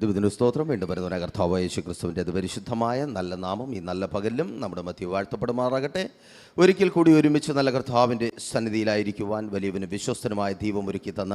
ദൈവത്തിന് സ്തോത്രം. വീണ്ടും വരുന്ന കർത്താവായ യേശു ക്രിസ്തുവിൻ്റെ പരിശുദ്ധമായ നല്ല നാമം ഈ നല്ല പകലിലും നമ്മുടെ മധ്യ വാഴ്ത്തപ്പെടുമാറാകട്ടെ. ഒരിക്കൽ കൂടി ഒരുമിച്ച് നല്ല കർത്താവിൻ്റെ സന്നിധിയിലായിരിക്കുവാൻ വലിയവന് വിശ്വസ്തനുമായ ദൈവം ഒരുക്കി തന്ന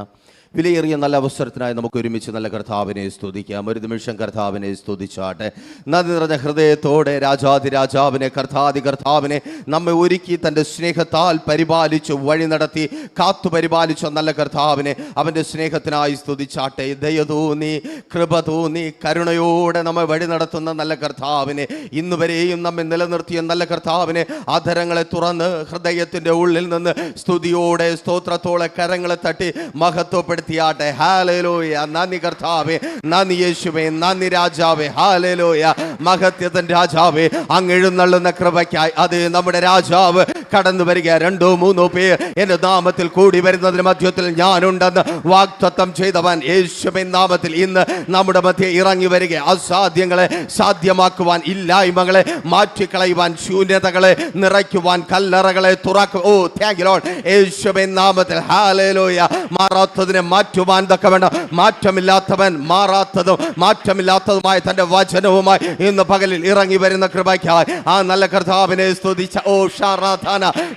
വിലയേറിയ നല്ല അവസരത്തിനായി നമുക്ക് ഒരുമിച്ച് നല്ല കർത്താവിനെ സ്തുതിക്കാം. ഒരു നിമിഷം കർത്താവിനെ സ്തുതിച്ചാട്ടെ. നന്ദി നിറഞ്ഞ ഹൃദയത്തോടെ രാജാതിരാജാവിനെ കർത്താവിനെ നമ്മെ ഒരുക്കി തൻ്റെ സ്നേഹത്താൽ പരിപാലിച്ചു വഴി നടത്തി കാത്തു പരിപാലിച്ച നല്ല കർത്താവിനെ അവൻ്റെ സ്നേഹത്തിനായി സ്തുതിച്ചാട്ടെ. ദയ തോന്നി കൃപ തോന്നി കരുണയോടെ നമ്മെ വഴി നടത്തുന്ന നല്ല കർത്താവിനെ, ഇന്നുവരെയും നമ്മെ നിലനിർത്തിയ നല്ല കർത്താവിനെ അധരങ്ങളെ തുറന്ന് ഹൃദയത്തിൻ്റെ ഉള്ളിൽ നിന്ന് സ്തുതിയോടെ സ്തോത്രത്തോടെ കരങ്ങളെ തട്ടി മഹത്വപ്പെടുത്തിയാട്ടെ. ഹല്ലേലൂയ. നന്ദി കർത്താവേ, നന്ദി യേശുവേ, നന്ദി രാജാവേ. ഹല്ലേലൂയ. മഹത്വത്തിൻ്റെ രാജാവേ, അങ്ങ് എഴുന്നള്ളുന്ന കൃപയ്ക്കായി അത് നമ്മുടെ രാജാവ് കടന്നു വരിക. 2-3 പേർ എൻ്റെ നാമത്തിൽ കൂടി വരുന്നതിന് മധ്യത്തിൽ ഞാനുണ്ടെന്ന് വാഗ്ദത്തം ചെയ്തവൻ യേശുവിൻ നാമത്തിൽ ഇന്ന് നമ്മുടെ മധ്യ ഇറങ്ങി വരിക. അസാധ്യങ്ങളെ സാധ്യമാക്കുവാൻ, ഇല്ലായ്മകളെ മാറ്റിക്കളയുവാൻ, ശൂന്യതകളെ നിറയ്ക്കുവാൻ, കല്ലറകളെ തുറക്കും. ഓ താങ്ക് യു ലോർഡ്. യേശുവിൻ നാമത്തിൽ ഹല്ലേലൂയ. മാറാത്തതിനെ മാറ്റുവാൻ തക്കവണ്ണം മാറ്റമില്ലാത്തവൻ മാറാത്തതും മാറ്റമില്ലാത്തതുമായ തൻ്റെ വചനവുമായി ഇന്ന് പകലിൽ ഇറങ്ങി വരുന്ന കൃപയ്ക്കായി ആ നല്ല കർത്താവിനെ സ്തുതിച്ച ഓ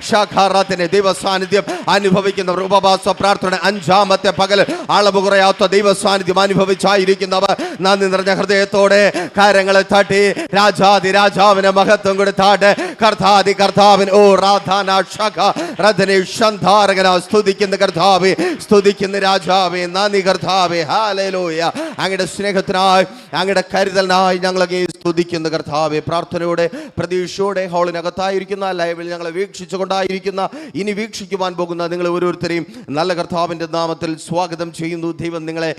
ഷാഖാറാത്തിനെ ദൈവസാന്നിധ്യം അനുഭവിക്കുന്നവർ, ഉപവാസ പ്രാർത്ഥന 5-ാമത്തെ പകൽ അളവ് കുറയാത്ത ദൈവസാന്നിധ്യം അനുഭവിച്ചായിരിക്കുന്നവർ നന്ദി നിറഞ്ഞ ഹൃദയത്തോടെ കരങ്ങളെ തട്ടി രാജാതിരാജാവിനെ മഹത്വം കൊടുത്താട്ടെ. കർത്താവിന് ഓ റാധാന ഷഖ റധനെ ഷന്ധാരകന സ്തുതിക്കുന്ന കർത്താവേ, സ്തുതിക്കുന്ന രാജാവേ, നന്ദി കർത്താവേ. ഹല്ലേലൂയ. അങ്ങയുടെ സ്നേഹത്തിനായി അങ്ങയുടെ കരുതലിനായി ഞങ്ങളെ സ്തുതിക്കുന്ന കർത്താവേ. പ്രാർത്ഥനയോടെ പ്രതീക്ഷയോടെ ഹോളിനകത്തായിരിക്കുന്ന ലൈവിൽ ഞങ്ങളെ വീക്ഷിച്ചു കൊണ്ടായിരിക്കുന്ന ഇനി വീക്ഷിക്കുവാൻ പോകുന്ന നിങ്ങൾ ഓരോരുത്തരെയും നല്ല കർത്താവിൻ്റെ നാമത്തിൽ സ്വാഗതം ചെയ്യുന്നു. ദൈവം നിങ്ങളെ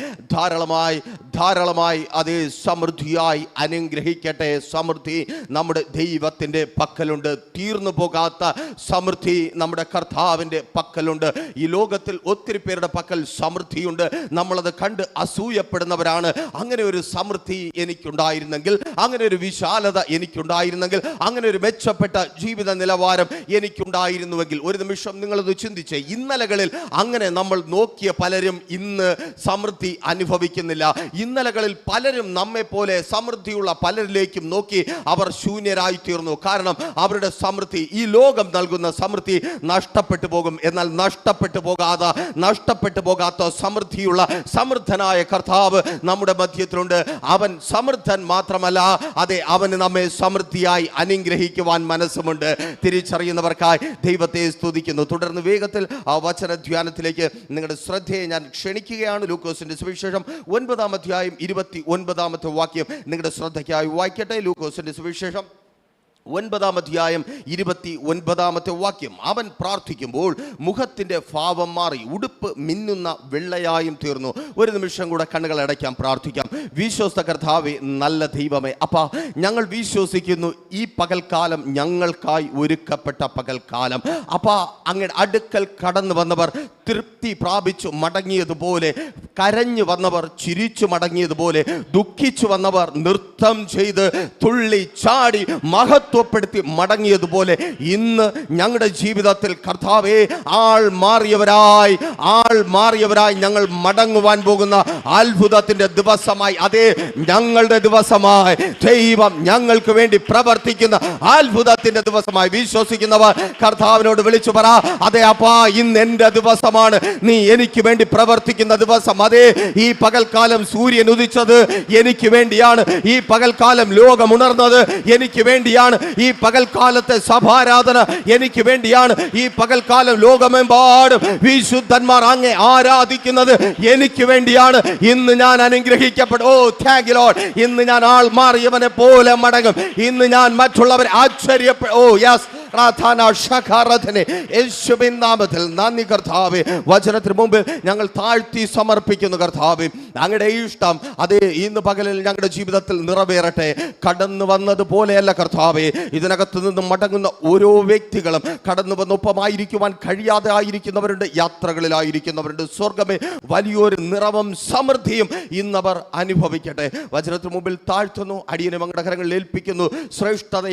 ധാരാളമായി അതേ സമൃദ്ധിയായി അനുഗ്രഹിക്കട്ടെ. സമൃദ്ധി നമ്മുടെ ദൈവത്തിൻ്റെ പക്കലുണ്ട്. തീർന്നു പോകാത്ത സമൃദ്ധി നമ്മുടെ കർത്താവിൻ്റെ പക്കലുണ്ട്. ഈ ലോകത്തിൽ ഒത്തിരി പേരുടെ പക്കൽ സമൃദ്ധിയുണ്ട്. നമ്മളത് കണ്ട് അസൂയപ്പെടുന്നവരാണ്. അങ്ങനെ ഒരു സമൃദ്ധി എനിക്കുണ്ടായിരുന്നെങ്കിൽ, അങ്ങനെ ഒരു വിശാലത എനിക്കുണ്ടായിരുന്നെങ്കിൽ, അങ്ങനെ ഒരു മെച്ചപ്പെട്ട ജീവിത നിലവാരം എനിക്കുണ്ടായിരുന്നുവെങ്കിൽ. ഒരു നിമിഷം നിങ്ങളത് ചിന്തിച്ചേ. ഇന്നലകളിൽ അങ്ങനെ നമ്മൾ നോക്കിയ പലരും ഇന്ന് സമൃദ്ധി അനുഭവിക്കുന്നില്ല. ഇന്നലകളിൽ പലരും നമ്മെ പോലെ സമൃദ്ധിയുള്ള പലരിലേക്കും നോക്കി അവർ ശൂന്യരായി തീർന്നു. കാരണം അവരുടെ സമൃദ്ധി, ഈ ലോകം നൽകുന്ന സമൃദ്ധി നഷ്ടപ്പെട്ടു പോകും. എന്നാൽ നഷ്ടപ്പെട്ടു പോകാത്ത സമൃദ്ധിയുള്ള സമൃദ്ധനായ കർത്താവ് നമ്മുടെ മധ്യത്തിലുണ്ട്. അവൻ സമൃദ്ധൻ മാത്രമല്ല, അതെ, അവന് നമ്മെ സമൃദ്ധിയായി അനുഗ്രഹിക്കുവാൻ മനസ്സുമുണ്ട്. തിരിച്ചറിയുന്നവർക്കായി ദൈവത്തെ സ്തുതിക്കുന്നു. തുടർന്ന് വേഗത്തിൽ ആ വചന ധ്യാനത്തിലേക്ക് നിങ്ങളുടെ ശ്രദ്ധയെ ഞാൻ ക്ഷണിക്കുകയാണ്. ലൂക്കോസിന്റെ സുവിശേഷം 9-ാം അധ്യായം 29-ാമത്തെ വാക്യം നിങ്ങളുടെ ശ്രദ്ധയ്ക്കായി വായിക്കട്ടെ. ലൂക്കോസിന്റെ സുവിശേഷം 9-ാം അധ്യായം 29-ാമത്തെ വാക്യം. അവൻ പ്രാർത്ഥിക്കുമ്പോൾ മുഖത്തിൻ്റെ ഭാവം മാറി, ഉടുപ്പ് മിന്നുന്ന വെള്ളയായും തീർന്നു. ഒരു നിമിഷം കൂടെ കണ്ണുകൾ അടയ്ക്കാം, പ്രാർത്ഥിക്കാം. വിശ്വസ്ത കർത്താവേ, നല്ല ദൈവമേ, അപ്പാ, ഞങ്ങൾ വിശ്വസിക്കുന്നു ഈ പകൽക്കാലം ഞങ്ങൾക്കായി ഒരുക്കപ്പെട്ട പകൽക്കാലം. അപ്പാ, അങ്ങയുടെ അടുക്കൽ കടന്നു വന്നവർ തൃപ്തി പ്രാപിച്ചു മടങ്ങിയതുപോലെ, കരഞ്ഞു വന്നവർ ചിരിച്ചു മടങ്ങിയതുപോലെ, ദുഃഖിച്ചു വന്നവർ നൃത്തം ചെയ്ത് തുള്ളി ചാടി മഹത്വപ്പെടുത്തി മടങ്ങിയതുപോലെ ഇന്ന് ഞങ്ങളുടെ ജീവിതത്തിൽ കർത്താവേ, ആൾ മാറിയവരായി ഞങ്ങൾ മടങ്ങുവാൻ പോകുന്ന അത്ഭുതത്തിന്റെ ദിവസമായി, അതേ, ഞങ്ങളുടെ ദിവസമായി, ദൈവം ഞങ്ങൾക്ക് വേണ്ടി പ്രവർത്തിക്കുന്ന അത്ഭുതത്തിന്റെ ദിവസമായി വിശ്വസിക്കുന്നവർ കർത്താവിനോട് വിളിച്ചു പറ, അതെ അപ്പാ, ഇന്ന് എന്റെ ദിവസമാണ്, നീ എനിക്ക് വേണ്ടി പ്രവർത്തിക്കുന്ന ദിവസം. അതേ, ഈ പകൽക്കാലം സൂര്യൻ ഉദിച്ചത് എനിക്ക് വേണ്ടിയാണ്. ഈ പകൽക്കാലം ലോകം ഉണർന്നത് എനിക്ക് വേണ്ടിയാണ്. ഈ പകൽക്കാലത്തെ സഭാരാധന എനിക്ക് വേണ്ടിയാണ്. ഈ പകൽക്കാലം ലോകമെമ്പാടും വിശുദ്ധന്മാർ അങ്ങേ ആരാധിക്കുന്നത് എനിക്ക് വേണ്ടിയാണ്. ഇന്ന് ഞാൻ അനുഗ്രഹിക്കപ്പെടും. ഓ താങ്ക് യു ലോർഡ്. ഇന്ന് ഞാൻ ആൾ മാറിയവനെ പോലെ മടങ്ങും. ഇന്ന് ഞാൻ മറ്റുള്ളവരെ ആശ്ചര്യപ്പെടും. ഓ യെസ്, യേശുവിൻ നാമത്തിൽ നന്ദി കർത്താവേ. വചനത്തിന് മുമ്പിൽ ഞങ്ങൾ താഴ്ത്തി സമർപ്പിക്കുന്നു കർത്താവേ. അങ്ങയുടെ ഇഷ്ടം അതേ ഇന്ന് പകലിൽ ഞങ്ങളുടെ ജീവിതത്തിൽ നിറവേറട്ടെ. കടന്നു വന്നതുപോലെയല്ല കർത്താവേ, ഇതിനകത്ത് നിന്നും മടങ്ങുന്ന ഓരോ വ്യക്തികളും കടന്നു വന്ന് ഒപ്പമായിരിക്കുവാൻ കഴിയാതെ ആയിരിക്കുന്നവരുണ്ട്, യാത്രകളിലായിരിക്കുന്നവരുണ്ട്. സ്വർഗമേ, വലിയൊരു നിറവും സമൃദ്ധിയും ഇന്നവർ അനുഭവിക്കട്ടെ. വചനത്തിന് മുമ്പിൽ താഴ്ത്തുന്നു, അടിയനും അങ്ങയുടെ കരങ്ങളിൽ ഏൽപ്പിക്കുന്നു. ശ്രേഷ്ഠത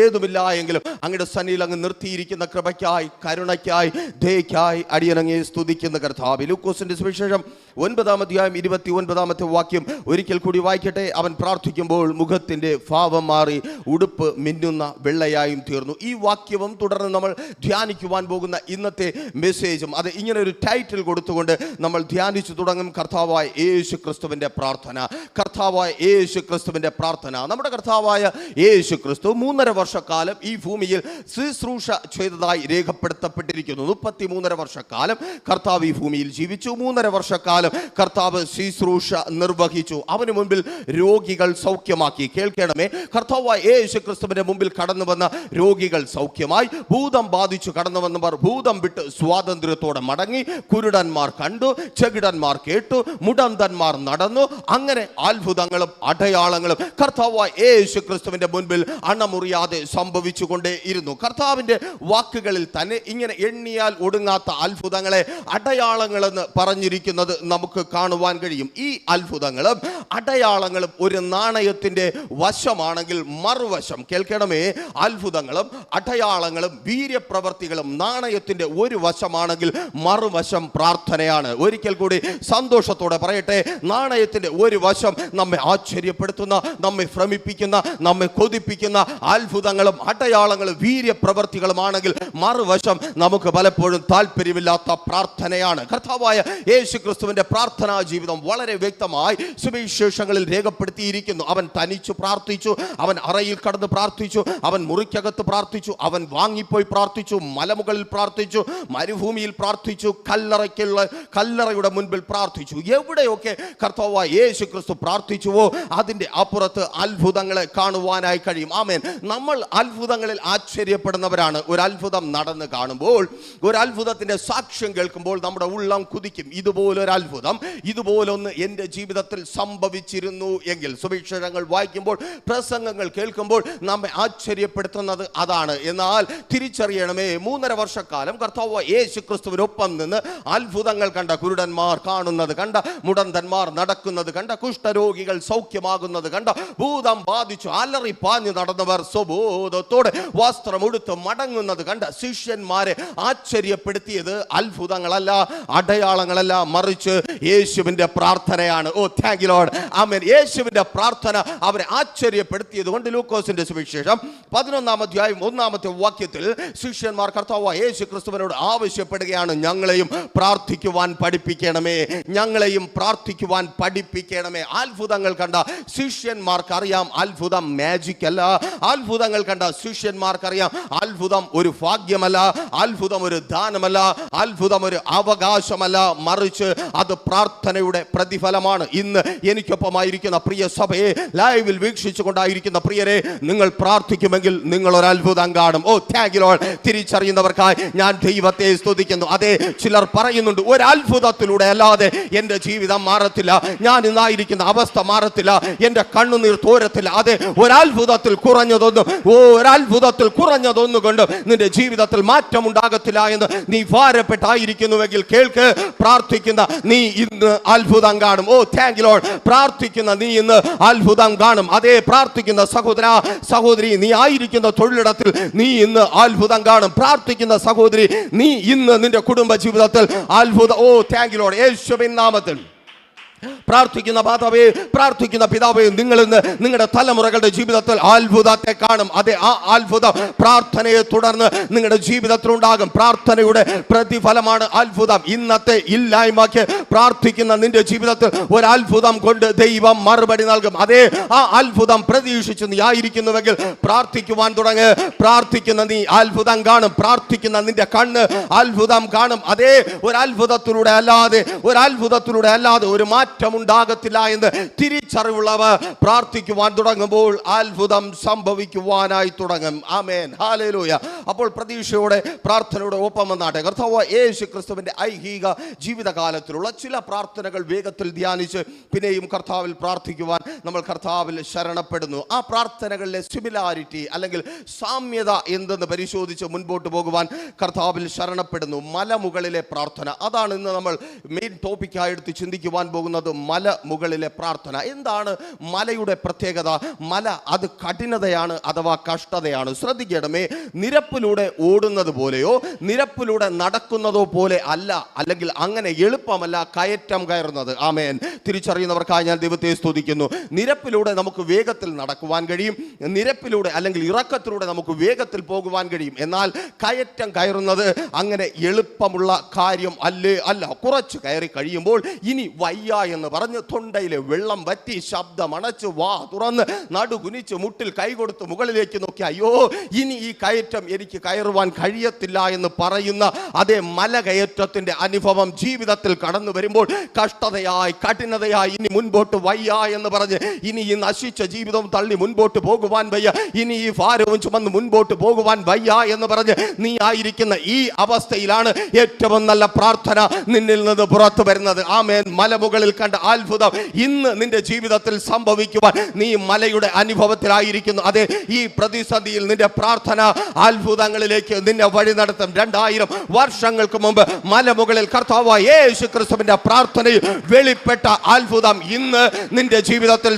ഏതുമില്ല എങ്കിലും അങ്ങയുടെ സന്നിധിയിൽ അങ്ങ് നിർത്തിയിരിക്കുന്ന കൃപയ്ക്കായി, കരുണയ്ക്കായി, ദയയ്ക്കായി അടിയനങ്ങയെ സ്തുതിക്കുന്ന കർത്താവേ. ലൂക്കോസിന്റെ സുവിശേഷം 9-ാം അധ്യായം 29-ാമത്തെ വാക്യം ഒരിക്കൽ കൂടി വായിക്കട്ടെ. അവൻ പ്രാർത്ഥിക്കുമ്പോൾ മുഖത്തിന്റെ ഭാവം മാറി ഉടുപ്പ് മിന്നുന്ന വെള്ളയായും തീർന്നു. ഈ വാക്യവും തുടർന്ന് നമ്മൾ ധ്യാനിക്കുവാൻ പോകുന്ന ഇന്നത്തെ മെസ്സേജും അത് ഇങ്ങനെ ഒരു ടൈറ്റിൽ കൊടുത്തുകൊണ്ട് നമ്മൾ ധ്യാനിച്ചു തുടങ്ങും. കർത്താവായ യേശു ക്രിസ്തുവിന്റെ പ്രാർത്ഥന. കർത്താവായ യേശു ക്രിസ്തുവിന്റെ പ്രാർത്ഥന. നമ്മുടെ കർത്താവായ യേശു ക്രിസ്തു 3.5 വർഷക്കാലം ഈ ഭൂമിയിൽ ശുശ്രൂഷ ചെയ്തതായി രേഖപ്പെടുത്തപ്പെട്ടിരിക്കുന്നു. 33.5 വർഷക്കാലം കർത്താവ് ഈ ഭൂമിയിൽ ജീവിച്ചു. 3.5 വർഷക്കാലം കർത്താവ് ശുശ്രൂഷ നിർവഹിച്ചു. അവന് മുൻപിൽ രോഗികൾ സൗഖ്യമാക്കി. കേൾക്കണമേ, കർത്താവായ യേശു ക്രിസ്തുവിന്റെ മുമ്പിൽ കടന്നു വന്ന രോഗികൾ സൗഖ്യമായി. ഭൂതം ബാധിച്ചു കടന്നു വന്നവർ ഭൂതം വിട്ട് സ്വാതന്ത്ര്യത്തോടെ മടങ്ങി. കുരുടന്മാർ കണ്ടു, ചെകിടന്മാർ കേട്ടു, മുടന്തന്മാർ നടന്നു. അങ്ങനെ അത്ഭുതങ്ങളും അടയാളങ്ങളും കർത്താവായ യേശു ക്രിസ്തുവിന്റെ മുൻപിൽ അണമുറിയാതെ സംഭവിച്ചുകൊണ്ടേ ഇരുന്നു. കർത്താവിന്റെ വാക്കുകളിൽ തന്നെ ഇങ്ങനെ എണ്ണിയാൽ ഒടുങ്ങാത്ത അത്ഭുതങ്ങളെ അടയാളങ്ങളെന്ന് പറഞ്ഞിരിക്കുന്നത് നമുക്ക് കാണുവാൻ കഴിയും. ഈ അത്ഭുതങ്ങളും അടയാളങ്ങളും ഒരു നാണയത്തിന്റെ വശമാണെങ്കിൽ മറുവശം, കേൾക്കണമേ, അത്ഭുതങ്ങളും അടയാളങ്ങളും വീര്യപ്രവർത്തികളും നാണയത്തിന്റെ ഒരു വശമാണെങ്കിൽ മറുവശം പ്രാർത്ഥനയാണ്. ഒരിക്കൽ കൂടി സന്തോഷത്തോടെ പറയട്ടെ, നാണയത്തിന്റെ ഒരു വശം നമ്മെ ആശ്ചര്യപ്പെടുത്തുന്ന, നമ്മെ ഭ്രമിപ്പിക്കുന്ന, നമ്മെ കൊതിപ്പിക്കുന്ന അത്ഭുതങ്ങളും അടയാളങ്ങളും വീര്യപ്രവർത്തികളുമാണെങ്കിൽ മറുവശം നമുക്ക് പലപ്പോഴും താല്പര്യമില്ലാത്ത പ്രാർത്ഥനയാണ്. കർത്താവായ യേശു ക്രിസ്തുവിന്റെ പ്രാർത്ഥനാ ജീവിതം വളരെ വ്യക്തമായി സുവിശേഷങ്ങളിൽ രേഖപ്പെടുത്തിയിരിക്കുന്നു. അവൻ തനിച്ചു പ്രാർത്ഥിച്ചു, അവൻ അറയിൽ കടന്ന് പ്രാർത്ഥിച്ചു, അവൻ മുറിക്കകത്ത് പ്രാർത്ഥിച്ചു, അവൻ വാങ്ങിപ്പോയി പ്രാർത്ഥിച്ചു, മലമുകളിൽ പ്രാർത്ഥിച്ചു, മരുഭൂമിയിൽ പ്രാർത്ഥിച്ചു, കല്ലറയുടെ മുൻപിൽ പ്രാർത്ഥിച്ചു. എവിടെയൊക്കെ കർത്താവായ യേശു ക്രിസ്തു പ്രാർത്ഥിച്ചുവോ അതിന്റെ അപ്പുറത്ത് അത്ഭുതങ്ങളെ കാണുവാനായി കഴിയും. ആമേൻ. നമ്മൾ അത്ഭുതങ്ങളിൽ ആശ്ചര്യപ്പെടുന്നവരാണ്. ഒരു അത്ഭുതം നടന്ന് കാണുമ്പോൾ, ഒരു അത്ഭുതത്തിന്റെ സാക്ഷ്യം കേൾക്കുമ്പോൾ നമ്മുടെ ഉള്ളം കുതിക്കും. ഇതുപോലൊരു അത്ഭുതം, ഇതുപോലൊന്ന് എൻ്റെ ജീവിതത്തിൽ സംഭവിച്ചിരുന്നു എങ്കിൽ. സുവിശേഷങ്ങൾ വായിക്കുമ്പോൾ, പ്രസംഗങ്ങൾ കേൾക്കുമ്പോൾ നമ്മെ ആശ്ചര്യപ്പെടുത്തുന്നത് അതാണ്. എന്നാൽ തിരിച്ചറിയണമേ, 3.5 വർഷക്കാലം കർത്താവ് യേശു ക്രിസ്തുവിനൊപ്പം നിന്ന് അത്ഭുതങ്ങൾ കണ്ട, കുരുടന്മാർ കാണുന്നത് കണ്ട, മുടന്തന്മാർ നടക്കുന്നത് കണ്ട, കുഷ്ഠരോഗികൾ സൗഖ്യമാകുന്നത് കണ്ട, ഭൂതം ബാധിച്ചു അലറി പാഞ്ഞു നടന്നവർ സ്വബോധത്തോടെ വസ്ത്രമുടുത്ത് മടങ്ങുന്നത് കണ്ട ശിഷ്യന്മാരെ ആശ്ചര്യപ്പെടുത്തിയത് അത്ഭുതങ്ങളല്ല, അടയാളങ്ങളല്ല, മറിച്ച് യേശുവിന്റെ പ്രാർത്ഥനയാണ്. ഓ താങ്ക് യു ലോർഡ്. ആമേൻ. യേശുവിന്റെ പ്രാർത്ഥന അവരെ ആശ്ചര്യപ്പെടുത്തിയത് കൊണ്ട് ലൂക്കോസിന്റെ സുവിശേഷം 11-ാം അധ്യായം 1-ാമത്തെ വാക്യത്തിൽ ശിഷ്യന്മാർ കർത്താവായ യേശു ക്രിസ്തുവിനോട് ആവശ്യപ്പെടുകയാണ്, ഞങ്ങളെയും പ്രാർത്ഥിക്കുവാൻ പഠിപ്പിക്കണമേ, ഞങ്ങളെയും പ്രാർത്ഥിക്കുവാൻ പഠിപ്പിക്കണമേ. അത്ഭുതങ്ങൾ കണ്ട ശിഷ്യന്മാർക്ക് അറിയാം അത്ഭുതം മാജിക് അല്ല. അത്ഭുതങ്ങൾ കണ്ട ശിഷ്യന്മാർക്കറിയാം അത്ഭുതം ഒരു ഭാഗ്യമല്ല, അത്ഭുതം ഒരു ദാനമല്ല, അത്ഭുതം ഒരു അവകാശമല്ല, മറിച്ച് അത് പ്രാർത്ഥനയുടെ പ്രതിഫലമാണ്. ഇന്ന് എനിക്കൊപ്പമായിരിക്കുന്ന പ്രിയ സഭയെ, ലൈവിൽ വീക്ഷിച്ചു കൊണ്ടായിരിക്കുന്ന പ്രിയരെ, നിങ്ങൾ പ്രാർത്ഥിക്കുമെങ്കിൽ നിങ്ങൾ ഒരു അത്ഭുതം കാണും. ഓ താങ്ക് യു ലോർഡ്. തിരിച്ചറിയുന്നവർക്കായി ഞാൻ ദൈവത്തെ സ്തുതിക്കുന്നു. അതെ, ചിലർ പറയുന്നുണ്ട്, ഒരു അത്ഭുതത്തിലൂടെ അല്ലാതെ എൻ്റെ ജീവിതം മാറത്തില്ല, ഞാൻ ഇന്നായിരിക്കുന്ന അവസ്ഥ മാറത്തില്ല, എൻ്റെ കണ്ണുനീർ തോരത്തില്ല. അതെ, ഒരത്ഭുതത്തിൽ കുറഞ്ഞതൊന്നുകൊണ്ട് നിന്റെ ജീവിതത്തിൽ മാറ്റം ഉണ്ടാകത്തില്ല എന്ന് നീ ഭാരപ്പെട്ടായിരിക്കുന്നുവെങ്കിൽ കേൾക്ക്, പ്രാർത്ഥിക്കുന്ന നീ ഇന്ന് അത്ഭുതം കാണും. ഓ താങ്ക് യു ലോർഡ്. പ്രാർത്ഥിക്കുന്ന നീ ഇന്ന് അത്ഭുതം കാണും. അതേ, പ്രാർത്ഥിക്കുന്ന സഹോദര സഹോദരി, നീ ആയിരിക്കുന്ന തൊഴിലിടത്തിൽ നീ ഇന്ന് അത്ഭുതം കാണും. പ്രാർത്ഥിക്കുന്ന സഹോദരി, നീ ഇന്ന് നിന്റെ കുടുംബ ജീവിതത്തിൽ അത്ഭുതം. ഓ താങ്ക് യു ലോർഡ്. യേശുവിൻ നാമത്തിൽ പ്രാർത്ഥിക്കുന്ന മാതാവേ, പ്രാർത്ഥിക്കുന്ന പിതാവേ, നിങ്ങൾ ഇന്ന് നിങ്ങളുടെ തലമുറകളുടെ ജീവിതത്തിൽ അത്ഭുതത്തെ കാണും. അതെ, ആ അത്ഭുതം പ്രാർത്ഥനയെ തുടർന്ന് നിങ്ങളുടെ ജീവിതത്തിൽ ഉണ്ടാകും. പ്രാർത്ഥനയുടെ പ്രതിഫലമാണ് അത്ഭുതം. ഇന്നത്തെ ഇല്ലായ്മയ്ക്ക് പ്രാർത്ഥിക്കുന്ന നിന്റെ ജീവിതത്തിൽ ഒരു അത്ഭുതം കൊണ്ട് ദൈവം മറുപടി നൽകും. അതേ, ആ അത്ഭുതം പ്രതീക്ഷിച്ച് നീ ആയിരിക്കുന്നുവെങ്കിൽ പ്രാർത്ഥിക്കുവാൻ തുടങ്ങ്. പ്രാർത്ഥിക്കുന്ന നീ അത്ഭുതം കാണും. പ്രാർത്ഥിക്കുന്ന നിന്റെ കണ്ണ് അത്ഭുതം കാണും. അതേ, ഒരു അത്ഭുതത്തിലൂടെ അല്ലാതെ ഒരു മാറ്റം ഉണ്ടാകത്തില്ല എന്ന് തിരിച്ചറിവുള്ളവർ പ്രാർത്ഥിക്കുവാൻ തുടങ്ങുമ്പോൾ അത്ഭുതം സംഭവിക്കുവാനായി തുടങ്ങും. ആമേൻ, ഹല്ലേലൂയ. അപ്പോൾ പ്രതീക്ഷയോടെ പ്രാർത്ഥനയുടെ ഒപ്പം വന്നാട്ടെ. കർത്താവ് യേശു ക്രിസ്തുവിന്റെ ഐഹിക ജീവിതകാലത്തിലുള്ള ചില പ്രാർത്ഥനകൾ വേഗത്തിൽ ധ്യാനിച്ച് പിന്നെയും കർത്താവിൽ പ്രാർത്ഥിക്കുവാൻ നമ്മൾ കർത്താവിൽ ശരണപ്പെടുന്നു. ആ പ്രാർത്ഥനകളിലെ സിമിലാരിറ്റി അല്ലെങ്കിൽ സാമ്യത എന്തെന്ന് പരിശോധിച്ച് മുൻപോട്ട് പോകുവാൻ കർത്താവിൽ ശരണപ്പെടുന്നു. മലമുകളിലെ പ്രാർത്ഥന, അതാണ് ഇന്ന് നമ്മൾ മെയിൻ ടോപ്പിക്കായി എടുത്ത് ചിന്തിക്കുവാൻ പോകുന്നത്. പറയുന്നത് മല മുകളിലെ പ്രാർത്ഥന. എന്താണ് മലയുടെ പ്രത്യേകത? മല അത് കഠിനതയാണ് അഥവാ കഷ്ടതയാണ്. ശ്രദ്ധിക്കണമേ, നിരപ്പിലൂടെ ഓടുന്നത് പോലെയോ നിരപ്പിലൂടെ നടക്കുന്നതോ പോലെ അല്ല, അല്ലെങ്കിൽ അങ്ങനെ എളുപ്പമല്ല കയറ്റം കയറുന്നത്. ആമേൻ. തിരിച്ചറിയുന്നവർക്കായി ഞാൻ ദൈവത്തെ സ്തുതിക്കുന്നു. നിരപ്പിലൂടെ നമുക്ക് വേഗത്തിൽ നടക്കുവാൻ കഴിയും, നിരപ്പിലൂടെ അല്ലെങ്കിൽ ഇറക്കത്തിലൂടെ നമുക്ക് വേഗത്തിൽ പോകുവാൻ കഴിയും. എന്നാൽ കയറ്റം കയറുന്നത് അങ്ങനെ എളുപ്പമുള്ള കാര്യം അല്ല. കുറച്ച് കയറി കഴിയുമ്പോൾ ഇനി വയ്യ എന്ന് പറഞ്ഞ് തൊണ്ടയിലെ വെള്ളം വറ്റി ശബ്ദം അണച്ച് വാ തുറന്ന് നടുകുനിച്ച് മുട്ടിൽ കൈകൊടുത്ത് മുകളിലേക്ക് നോക്കി അയ്യോ ഇനി ഈ കയറ്റം എനിക്ക് കയറുവാൻ കഴിയത്തില്ല എന്ന് പറയുന്ന അതേ മല കയറ്റത്തിന്റെ അനുഭവം ജീവിതത്തിൽ കടന്നു വരുമ്പോൾ കഷ്ടതയായി കഠിനതയായി ഇനി മുൻപോട്ട് വയ്യ എന്ന് പറഞ്ഞ് ഇനി ഈ നശിച്ച ജീവിതം തള്ളി മുൻപോട്ട് പോകുവാൻ വയ്യ, ഇനി ഈ ഭാരവും ചുമന്ന് മുൻപോട്ട് പോകുവാൻ വയ്യ എന്ന് പറഞ്ഞ് നീ ആയിരിക്കുന്ന ഈ അവസ്ഥയിലാണ് ഏറ്റവും നല്ല പ്രാർത്ഥന നിന്നിൽ നിന്ന് പുറത്തു വരുന്നത്. ആമേൻ. മലമുകളിൽ കണ്ട അത്ഭുതം ഇന്ന് നിന്റെ ജീവിതത്തിൽ സംഭവിക്കുവാൻ നീ മലയുടെ അനുഭവത്തിലായിരിക്കുന്നു. അതെ, ഈ പ്രതിസന്ധിയിൽ നിന്റെ പ്രാർത്ഥന അത്ഭുതങ്ങളിലേക്ക് നിന്നെ വഴി നടത്തും. 2000 വർഷങ്ങൾക്ക് മുമ്പ് മലമുകളിൽ കർത്താവായ യേശു ക്രിസ്തുവിന്റെ പ്രാർത്ഥനയിൽ വെളിപ്പെട്ട അത്ഭുതം ഇന്ന് നിന്റെ ജീവിതത്തിൽ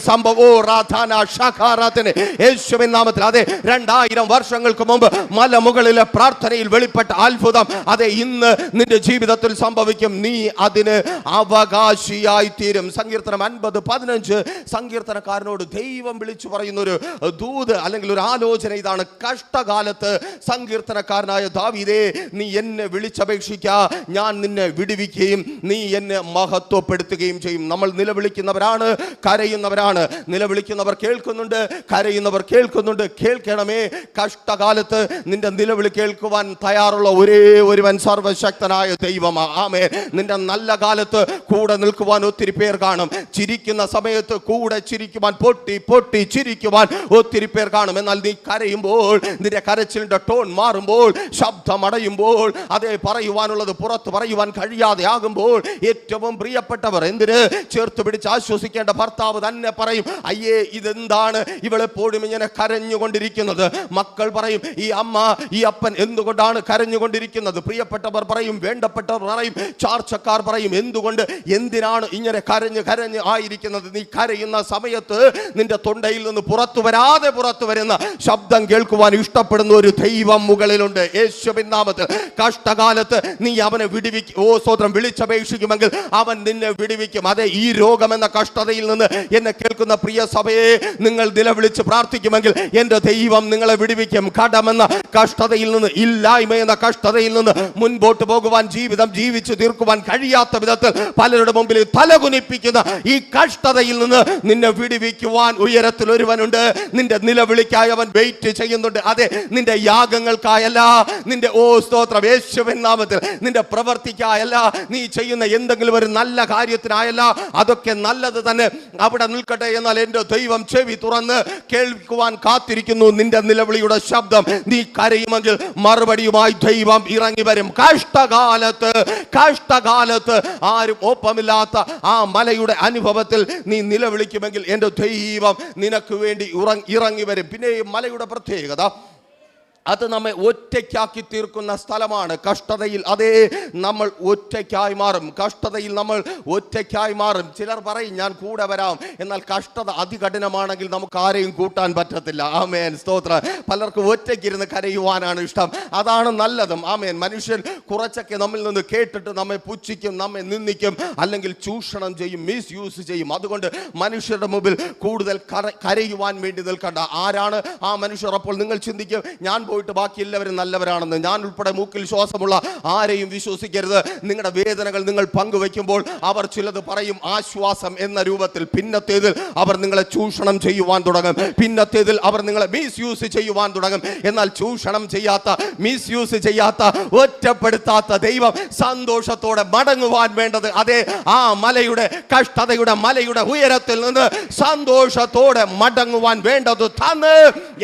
യേശുവിൻ നാമത്തിൽ അതെ 2000 വർഷങ്ങൾക്ക് മുമ്പ് മലമുകളിലെ പ്രാർത്ഥനയിൽ വെളിപ്പെട്ട അത്ഭുതം അതെ ഇന്ന് നിന്റെ ജീവിതത്തിൽ സംഭവിക്കും. നീ അതിന് അവകാശിയായി തീരും. സങ്കീർത്തനം 50:15 സങ്കീർത്തനക്കാരനോട് ദൈവം വിളിച്ചു പറയുന്ന ഒരു ദൂത് അല്ലെങ്കിൽ ഒരു ആലോചന ഇതാണ്. കഷ്ടകാലത്ത് സങ്കീർത്തനക്കാരനായ ദാവീദേ, നീ എന്നെ വിളിച്ചപേക്ഷിക്ക, ഞാൻ നിന്നെ വിടുവിക്കുകയും നീ എന്നെ മഹത്വപ്പെടുത്തുകയും ചെയ്യും. നമ്മൾ നിലവിളിക്കുന്നവരാണ്, കരയുന്നവരാണ്. നിലവിളിക്കുന്നവർ കേൾക്കുന്നുണ്ട്, കരയുന്നവർ കേൾക്കുന്നുണ്ട്. കേൾക്കണമേ, കഷ്ടകാലത്ത് നിന്റെ നിലവിളി കേൾക്കുവാൻ തയ്യാറുള്ള ഒരേ ഒരുവൻ സർവശക്തനായ ദൈവമാണ്. ആമേൻ. നിന്റെ നല്ല കാലത്ത് കൂടെ നിൽക്കുവാൻ ഒത്തിരി പേർ കാണും. ചിരിക്കുന്ന സമയത്ത് കൂടെ ചിരിക്കുവാൻ പൊട്ടി പൊട്ടി ചിരിക്കുവാൻ ഒത്തിരി പേർ കാണും. എന്നാൽ നീ കരയുമ്പോൾ, നിന്റെ കരച്ചിലിന്റെ ടോൺ മാറുമ്പോൾ, ശബ്ദം അടയുമ്പോൾ, അതേ പറയുവാനുള്ളത് പുറത്ത് പറയുവാൻ കഴിയാതെ ആകുമ്പോൾ ഏറ്റവും പ്രിയപ്പെട്ടവർ എന്തിന് ചേർത്ത് പിടിച്ച് ആശ്വസിക്കേണ്ട ഭർത്താവ് തന്നെ പറയും, അയ്യേ ഇതെന്താണ് ഇവളെപ്പോഴും ഇങ്ങനെ കരഞ്ഞുകൊണ്ടിരിക്കുന്നത്. മക്കൾ പറയും, ഈ അമ്മ ഈ അപ്പൻ എന്തുകൊണ്ടാണ് കരഞ്ഞുകൊണ്ടിരിക്കുന്നത്. പ്രിയപ്പെട്ടവർ പറയും, വേണ്ടപ്പെട്ടവർ പറയും, ചാർച്ചക്കാർ പറയും, എന്തിനാണ് ഇങ്ങനെ കരഞ്ഞ് ആയിരിക്കുന്നത്. നീ കരയുന്ന സമയത്ത് നിന്റെ തൊണ്ടയിൽ നിന്ന് പുറത്തു വരുന്ന ശബ്ദം കേൾക്കുവാൻ ഇഷ്ടപ്പെടുന്ന ഒരു ദൈവം മുകളിലുണ്ട്. യേശുവിൻ നാമത്തിൽ കഷ്ടകാലത്ത് നീ അവനെ വിളിച്ചപേക്ഷിക്കുമെങ്കിൽ അവൻ നിന്നെ വിടുവിക്കും. അതെ, ഈ രോഗം എന്ന കഷ്ടതയിൽ നിന്ന് എന്നെ കേൾക്കുന്ന പ്രിയ സഭയെ, നിങ്ങൾ നിലവിളിച്ച് പ്രാർത്ഥിക്കുമെങ്കിൽ എന്റെ ദൈവം നിങ്ങളെ വിടുവിക്കും. കടമെന്ന കഷ്ടതയിൽ നിന്ന്, ഇല്ലായ്മ എന്ന കഷ്ടതയിൽ നിന്ന് മുൻപോട്ട് പോകുവാൻ, ജീവിതം ജീവിച്ചു തീർക്കുവാൻ കഴിയാത്ത വിധത്തിൽ പലരുടെ മുമ്പിൽ തലകുനിപ്പിക്കുന്ന ഈ കഷ്ടതയിൽ നിന്ന് നിന്നെ വിടുവിക്കുവാൻ ഉയരത്തിൽ ഒരുവനുണ്ട്. നിന്റെ നിലവിളിക്കായി അവൻ വെയിറ്റ് ചെയ്യുന്നുണ്ട്. അതെ, നിന്റെ യാഗങ്ങൾക്കായല്ല, നിന്റെ സ്തോത്രം യേശുവിൻ നാമത്തിൽ, നിന്റെ പ്രവർത്തിക്കായല്ല, നീ ചെയ്യുന്ന എന്തെങ്കിലും ഒരു നല്ല കാര്യത്തിനായല്ല. അതൊക്കെ നല്ലത് തന്നെ, അവിടെ നിൽക്കട്ടെ. എന്നാൽ എന്റെ ദൈവം ചെവി തുറന്ന് കേൾക്കുവാൻ കാത്തിരിക്കുന്നു നിന്റെ നിലവിളിയുടെ ശബ്ദം. നീ കരയുമെങ്കിൽ മറുപടിയുമായി ദൈവം ഇറങ്ങി വരും. കഷ്ടകാലത്ത് ആരും ഒപ്പമില്ലാത്ത ആ മലയുടെ അനുഭവത്തിൽ നീ നിലവിളിക്കുമെങ്കിൽ എന്റെ ദൈവം നിനക്ക് വേണ്ടി ഇറങ്ങി വരും. പിന്നെ ഈ മലയുടെ പ്രത്യേകത, അത് നമ്മെ ഒറ്റയ്ക്കാക്കി തീർക്കുന്ന സ്ഥലമാണ്. കഷ്ടതയിൽ അതേ നമ്മൾ ഒറ്റയ്ക്കായി മാറും. കഷ്ടതയിൽ നമ്മൾ ഒറ്റയ്ക്കായി മാറും. ചിലർ പറയും, ഞാൻ കൂടെ വരാം. എന്നാൽ കഷ്ടത അതികഠിനമാണെങ്കിൽ നമുക്ക് ആരെയും കൂട്ടാൻ പറ്റത്തില്ല. ആമേൻ, സ്തോത്രം. പലർക്കും ഒറ്റയ്ക്കിരുന്ന് കരയുവാനാണ് ഇഷ്ടം. അതാണ് നല്ലതും. ആമേൻ. മനുഷ്യൻ കുറച്ചൊക്കെ നമ്മിൽ നിന്ന് കേട്ടിട്ട് നമ്മെ പുച്ഛിക്കും, നമ്മെ നിന്ദിക്കും, അല്ലെങ്കിൽ ചൂഷണം ചെയ്യും, മിസ് യൂസ് ചെയ്യും. അതുകൊണ്ട് മനുഷ്യരുടെ മുമ്പിൽ കൂടുതൽ കരയുവാൻ വേണ്ടി നിൽക്കണ്ട. ആരാണ് ആ മനുഷ്യർ? അപ്പോൾ നിങ്ങൾ ചിന്തിക്കും, ഞാൻ പോയിട്ട് ബാക്കി എല്ലാവരും നല്ലവരാണെന്ന്. ഞാൻ ഉൾപ്പെടെ മൂക്കിൽ ശ്വാസമുള്ള ആരെയും വിശ്വസിക്കരുത്. നിങ്ങളുടെ വേദനകൾ നിങ്ങൾ പങ്കുവെക്കുമ്പോൾ അവർ ചിലത് പറയും ആശ്വാസം എന്ന രൂപത്തിൽ. പിന്നത്തേതിൽ അവർ നിങ്ങളെ ചൂഷണം ചെയ്യുവാൻ തുടങ്ങും. പിന്നത്തേതിൽ അവർ നിങ്ങളെ മിസ് യൂസ് ചെയ്യുവാൻ തുടങ്ങും. എന്നാൽ ചൂഷണം ചെയ്യാത്ത, മിസ് യൂസ് ചെയ്യാത്ത, ഒറ്റപ്പെടുത്താത്ത ദൈവം സന്തോഷത്തോടെ മടങ്ങുവാൻ വേണ്ടത് അതേ ആ മലയുടെ കഷ്ടതയുടെ മലയുടെ ഉയരത്തിൽ നിന്ന് സന്തോഷത്തോടെ മടങ്ങുവാൻ വേണ്ടത് തന്ന്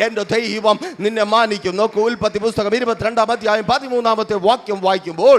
എന്റെ ദൈവം നിന്നെ മാനിക്കും. നോക്കൂ, ഉൽപ്പത്തി പുസ്തകം 22-ാം അധ്യായം 13-ാമത്തെ വാക്യം വായിക്കുമ്പോൾ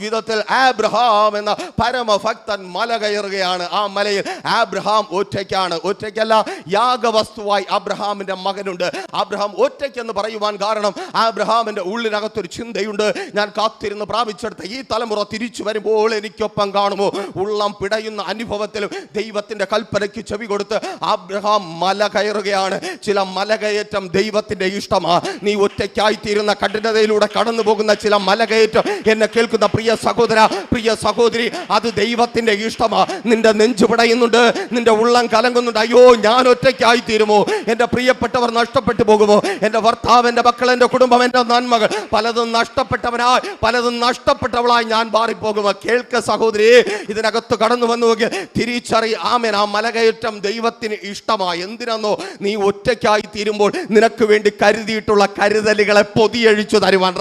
വിധത്തിൽ ആബ്രഹാം എന്ന പരമഭക്തൻ മല കയറുകയാണ്. ആ മലയിൽ ആബ്രഹാം ഒറ്റയ്ക്കല്ല, യാഗവസ്തുവായി അബ്രഹാമിന്റെ മകനുണ്ട്. അബ്രഹാം ഒറ്റയ്ക്കെന്ന് പറയുവാൻ കാരണം ആബ്രഹാമിന്റെ ഉള്ളിനകത്തൊരു ചിന്തയുണ്ട്, ഞാൻ കാത്തിരുന്ന് പ്രാപിച്ചെടുത്ത ഈ തലമുറ തിരിച്ചു വരുമ്പോൾ എനിക്കൊപ്പം കാണുമോ. ഉള്ളം പിടയുന്ന അനുഭവത്തിലും ദൈവത്തിന്റെ കൽപ്പനയ്ക്ക് ചെവി കൊടുത്ത് അബ്രഹാം മല കയറുകയാണ്. ചില മലകയറ്റം ദൈവത്തിന്റെ ഇഷ്ടമാ. നീ ഒറ്റയ്ക്കായി തീരുന്ന കഠിനതയിലൂടെ കടന്നു പോകുന്ന ചില മലകയറ്റം എന്നെ കേൾക്കുന്ന പ്രിയ സഹോദര, പ്രിയ സഹോദരി, അത് ദൈവത്തിന്റെ ഇഷ്ടമാ. നിന്റെ നെഞ്ചു പിടയുന്നുണ്ട്, നിന്റെ ഉള്ളം കലങ്ങുന്നുണ്ട്. അയ്യോ, ഞാൻ ഒറ്റയ്ക്കായി തീരുമോ, എന്റെ പ്രിയപ്പെട്ടവർ നഷ്ടപ്പെട്ടു പോകുമോ, എന്റെ ഭർത്താവ്, എന്റെ മക്കൾ, എന്റെ കുടുംബം, എന്റെ നന്മകൾ പലതും നഷ്ടപ്പെട്ടവനായി, പലതും നഷ്ടപ്പെട്ടവളായി ഞാൻ മാറിപ്പോകുമോ. കേൾക്ക സഹോദരി, ഇതിനകത്ത് കടന്നു വന്നുവെങ്കിൽ തിരിച്ചറിയാമേൻ, ആ മലകയറ്റം ദൈവത്തിന് ഇഷ്ടമായി. എന്തിനാന്നോ, നീ ഒറ്റയ്ക്കായി തീരുമ്പോൾ നിനക്ക് വേണ്ടി കരുതിയിട്ടുള്ള കരുതലുകളെ പൊതിയഴിച്ചു തരുവാൻ.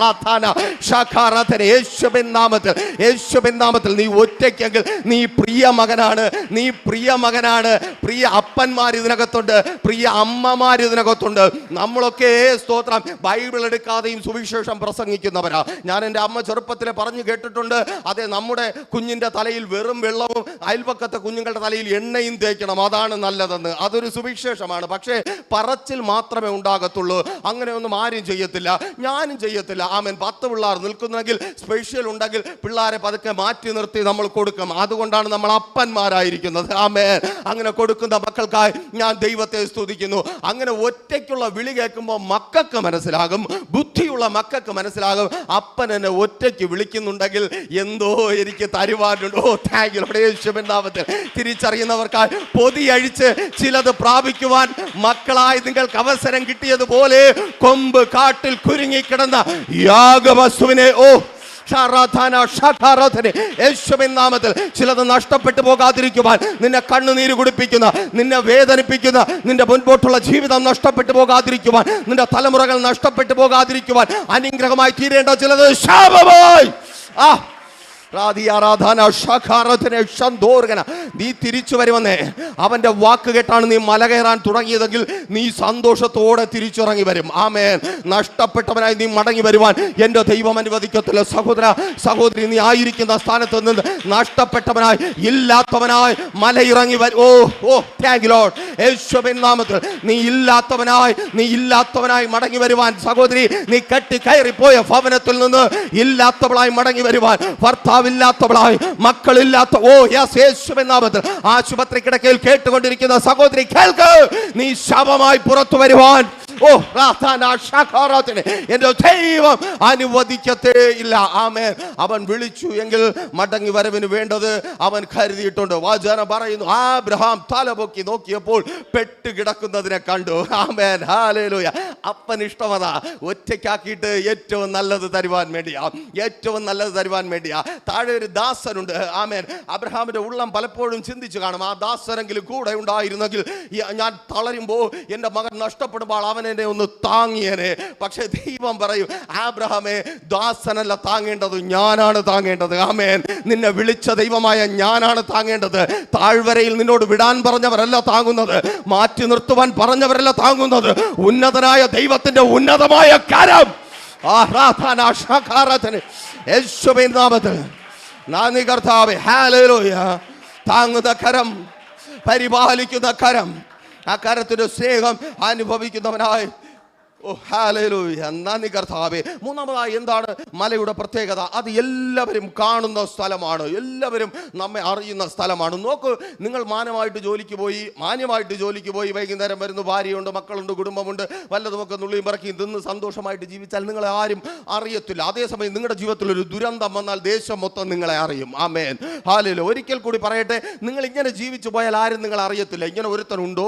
യേശുവിൻ നാമത്തിൽ നീ ഒറ്റയ്ക്കെങ്കിൽ നീ പ്രിയ മകനാണ്. പ്രിയ അപ്പന്മാർ ഇതിനകത്തുണ്ട്, പ്രിയ അമ്മമാർ ഇതിനകത്തുണ്ട്. നമ്മളൊക്കെ സ്തോത്രം ബൈബിൾ എടുക്കാതെയും സുവിശേഷം പ്രസംഗിക്കുന്നവരാ. ഞാൻ എൻ്റെ അമ്മ ചെറുപ്പത്തിലെ പറഞ്ഞു കേട്ടിട്ടുണ്ട്, അതെ, നമ്മുടെ കുഞ്ഞിന്റെ തലയിൽ വെറും വെള്ളവും അയൽപക്കത്തെ കുഞ്ഞുങ്ങളുടെ തലയിൽ എണ്ണയും തേക്കണം, അതാണ് നല്ലതെന്ന്. അതൊരു സുവിശേഷമാണ്. പക്ഷേ പറച്ചിൽ മാത്രമേ ഉണ്ടാകത്തുള്ളൂ. അങ്ങനെയൊന്നും ആരും ചെയ്യത്തില്ല, ഞാനും ചെയ്യത്തില്ല. ആമേൻ. 10 പിള്ളേർ നിൽക്കുന്നെങ്കിൽ സ്പെഷ്യൽ ഉണ്ടെങ്കിൽ പിള്ളേരെ പതുക്കെ മാറ്റി നിർത്തി നമ്മൾ കൊടുക്കും. അതുകൊണ്ടാണ് നമ്മൾ അപ്പന്മാരായിരിക്കുന്നത്. ആമേൻ. അങ്ങനെ കൊടുക്കുന്ന മക്കൾക്കായി ഞാൻ ദൈവത്തെ സ്തുതിക്കുന്നു. അങ്ങനെ ഒറ്റയ്ക്കുള്ള വിളി കേൾക്കുമ്പോൾ മക്കൾക്ക് മനസ്സിലാകും, ബുദ്ധിയുള്ള മക്കൾക്ക് മനസ്സിലാകും, അപ്പൻ എന്നെ ഒറ്റയ്ക്ക് വിളിക്കുന്നുണ്ടെങ്കിൽ എന്തോ എനിക്ക് തരുവാനുണ്ടോ. താങ്ക് യു യേശുവിൻ നാമത്തിൽ. തിരിച്ചറിയുന്നവർക്കായി പൊതിയഴിച്ച് ചിലത് പ്രാപിക്കുവാൻ മക്കളായി നിങ്ങൾക്ക് അവസരം കിട്ടിയതുപോലെ കൊമ്പ് കാട്ടിൽ കുരുങ്ങിക്കിടന്ന യാഗവസ്തുവിനെ യേശുവിൻ നാമത്തിൽ ചിലത് നഷ്ടപ്പെട്ടു പോകാതിരിക്കുവാൻ, നിന്നെ കണ്ണുനീര് കുടിപ്പിക്കുന്ന, നിന്നെ വേദനിപ്പിക്കുന്ന, നിന്റെ മുൻപോട്ടുള്ള ജീവിതം നഷ്ടപ്പെട്ടു പോകാതിരിക്കുവാൻ, നിന്റെ തലമുറകൾ നഷ്ടപ്പെട്ടു പോകാതിരിക്കുവാൻ, അനുഗ്രഹമായി തീരേണ്ട ചിലത് ശാപമായി നീ തിരിച്ചു വരുമെന്നേ. അവന്റെ വാക്ക് കേട്ടാണ് നീ മല കയറാൻ തുടങ്ങിയതെങ്കിൽ നീ സന്തോഷത്തോടെ തിരിച്ചിറങ്ങി വരും. ആമേൻ. നഷ്ടപ്പെട്ടവനായി നീ മടങ്ങി വരുവാൻ എന്റെ ദൈവം അനുവദിക്കത്തില്ല. സഹോദര, സഹോദരി, നീ ആയിരിക്കുന്ന സ്ഥാനത്ത് നിന്ന് നഷ്ടപ്പെട്ടവനായി, ഇല്ലാത്തവനായി മലയിറങ്ങി വരും. Thank you Lord. യേശുവിൻ നാമത്തിൽ നീ ഇല്ലാത്തവനായി മടങ്ങി വരുവാൻ. സഹോദരി, നീ കെട്ടി കയറിപ്പോയ ഭവനത്തിൽ നിന്ന് ഇല്ലാത്തവളായി മടങ്ങി വരുവാൻ, ഭർത്താവില്ലാത്തവളായി, മക്കളില്ലാത്ത യേശുവിൻ നാമത്തിൽ ആശുപത്രി കിടക്കയിൽ കേട്ടുകൊണ്ടിരിക്കുന്ന സഹോദരി, കേൾക്ക്, നീ ശവമായി പുറത്തു വരുവാൻ എന്റെ ദൈവം അനുവദിക്കത്തേ ഇല്ല. ആമേൻ. അവൻ വിളിച്ചു എങ്കിൽ മടങ്ങി വരവിന് വേണ്ടത് അവൻ കരുതിയിട്ടുണ്ട്. വചനം പറയുന്നു, ആബ്രഹാം തലപൊക്കി നോക്കിയപ്പോൾ പെട്ടുകിടക്കുന്നതിനെ കണ്ടു. ആമേൻ. ഹല്ലേലൂയ. അപ്പൻ ഇഷ്ടമതാ ഒറ്റയ്ക്കാക്കിയിട്ട് ഏറ്റവും നല്ലത് തരുവാൻ വേണ്ടിയാ. താഴെ ഒരു ദാസനുണ്ട്. ആമേൻ. അബ്രഹാമിന്റെ ഉള്ളം പലപ്പോഴും ചിന്തിച്ചു കാണും, ആ ദാസനെങ്കിലും കൂടെ ഉണ്ടായിരുന്നെങ്കിൽ ഞാൻ തളരുമ്പോൾ, എന്റെ മകൻ നഷ്ടപ്പെടുമ്പോൾ അവൻ എന്നെ ഒന്ന് താങ്ങിയേനെ. പക്ഷെ ദൈവം പറയും, ആബ്രഹാമേ, ദാസനല്ല താങ്ങേണ്ടത്, ഞാനാണ് താങ്ങേണ്ടത്. ആമേൻ. നിന്നെ വിളിച്ച ദൈവമായ ഞാനാണ് താങ്ങേണ്ടത്. താഴ്വരയിൽ നിന്നോട് വിടാൻ പറഞ്ഞവരല്ല താങ്ങുന്നത്, മാറ്റി നിർത്തുവാൻ പറഞ്ഞവരല്ല താങ്ങുന്നത്, ഉന്നതനായ ദൈവത്തിന്റെ ഉന്നതമായ കരം. യേശുവിൻ നാമത്തിൽ നന്ദി കർത്താവേ. ഹല്ലേലൂയ. താങ്ങുന്ന കരം, പരിപാലിക്കുന്ന കരം, ആ കരത്തിന്റെ സ്നേഹം അനുഭവിക്കുന്നവനായി. ഹല്ലേലൂയ. നന്ദി കർത്താവേ. മൂന്നാമതായി എന്താണ് മലയുടെ പ്രത്യേകത? അത് എല്ലാവരും കാണുന്ന സ്ഥലമാണ്, എല്ലാവരും നമ്മെ അറിയുന്ന സ്ഥലമാണ്. നോക്കൂ, നിങ്ങൾ മാന്യമായിട്ട് ജോലിക്ക് പോയി വൈകുന്നേരം വരുന്നു, ഭാര്യയുണ്ട്, മക്കളുണ്ട്, കുടുംബമുണ്ട്, വല്ലതുമൊക്കെ നുള്ളിയും പറക്കിയും തിന്ന് സന്തോഷമായിട്ട് ജീവിച്ചാൽ നിങ്ങളെ ആരും അറിയത്തില്ല. അതേസമയം നിങ്ങളുടെ ജീവിതത്തിൽ ഒരു ദുരന്തം വന്നാൽ ദേശം മൊത്തം നിങ്ങളെ അറിയും. ആമേൻ. ഹല്ലേലൂയ. ഒരിക്കൽ കൂടി പറയട്ടെ, നിങ്ങൾ ഇങ്ങനെ ജീവിച്ചു പോയാൽ ആരും നിങ്ങളെ അറിയത്തില്ല. ഇങ്ങനെ ഒരുത്തനുണ്ടോ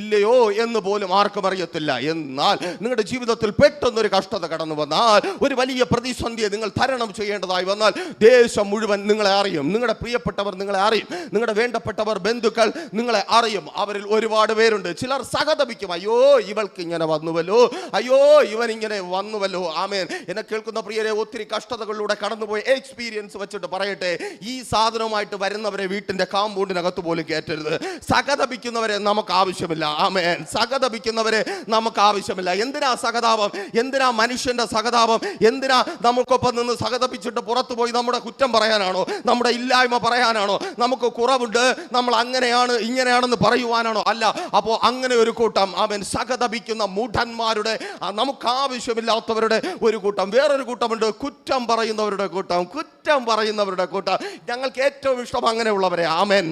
ഇല്ലയോ എന്ന് പോലും ആർക്കും അറിയത്തില്ല. എന്നാൽ നിങ്ങളുടെ ജീവിതത്തിൽ പെട്ടെന്നൊരു കഷ്ടത കടന്നു വന്നാൽ, ഒരു വലിയ പ്രതിസന്ധിയെ നിങ്ങൾ തരണം ചെയ്യേണ്ടതായി വന്നാൽ, ദേശം മുഴുവൻ നിങ്ങളെ അറിയും. നിങ്ങളുടെ പ്രിയപ്പെട്ടവർ നിങ്ങളെ അറിയും, നിങ്ങളുടെ വേണ്ടപ്പെട്ടവർ, ബന്ധുക്കൾ നിങ്ങളെ അറിയും. അവരിൽ ഒരുപാട് പേരുണ്ട്. ചിലർ സഹതപിക്കും, അയ്യോ ഇവൾക്ക് ഇങ്ങനെ വന്നുവല്ലോ, അയ്യോ ഇവൻ ഇങ്ങനെ വന്നുവല്ലോ. ആമേൻ. എന്നെ കേൾക്കുന്ന പ്രിയരെ, ഒത്തിരി കഷ്ടതകളിലൂടെ കടന്നുപോയ എക്സ്പീരിയൻസ് വെച്ചിട്ട് പറയട്ടെ, ഈ സാധനവുമായിട്ട് വരുന്നവരെ വീട്ടിന്റെ കാമ്പൗണ്ടിനകത്ത് പോലും കയറ്റരുത്. സഹതപിക്കുന്നവരെ നമുക്ക് ആവശ്യമില്ല. ആമേൻ. സഹതപിക്കുന്നവരെ നമുക്ക് ആവശ്യമില്ല. എന്തിനാ എന്തിനാ സഹതാപം? എന്തിനാ മനുഷ്യന്റെ സഹതാപം? എന്തിനാ നമുക്കൊപ്പം നിന്ന് സഹതപിച്ചിട്ട് പുറത്തു പോയി നമ്മുടെ കുറ്റം പറയാനാണോ? നമ്മുടെ ഇല്ലായ്മ പറയാനാണോ? നമുക്ക് കുറവുണ്ട്, നമ്മൾ അങ്ങനെയാണ് ഇങ്ങനെയാണെന്ന് പറയുവാനാണോ? അല്ല. അപ്പോൾ അങ്ങനെ ഒരു കൂട്ടം അവൻ സഹതപിക്കുന്ന മൂഢന്മാരുടെ, നമുക്ക് ആവശ്യമില്ലാത്തവരുടെ ഒരു കൂട്ടം. വേറൊരു കൂട്ടമുണ്ട്, കുറ്റം പറയുന്നവരുടെ കൂട്ടം. കുറ്റം പറയുന്നവരുടെ കൂട്ടം. ഞങ്ങൾക്ക് ഏറ്റവും ഇഷ്ടം അങ്ങനെയുള്ളവരെ. ആമേൻ,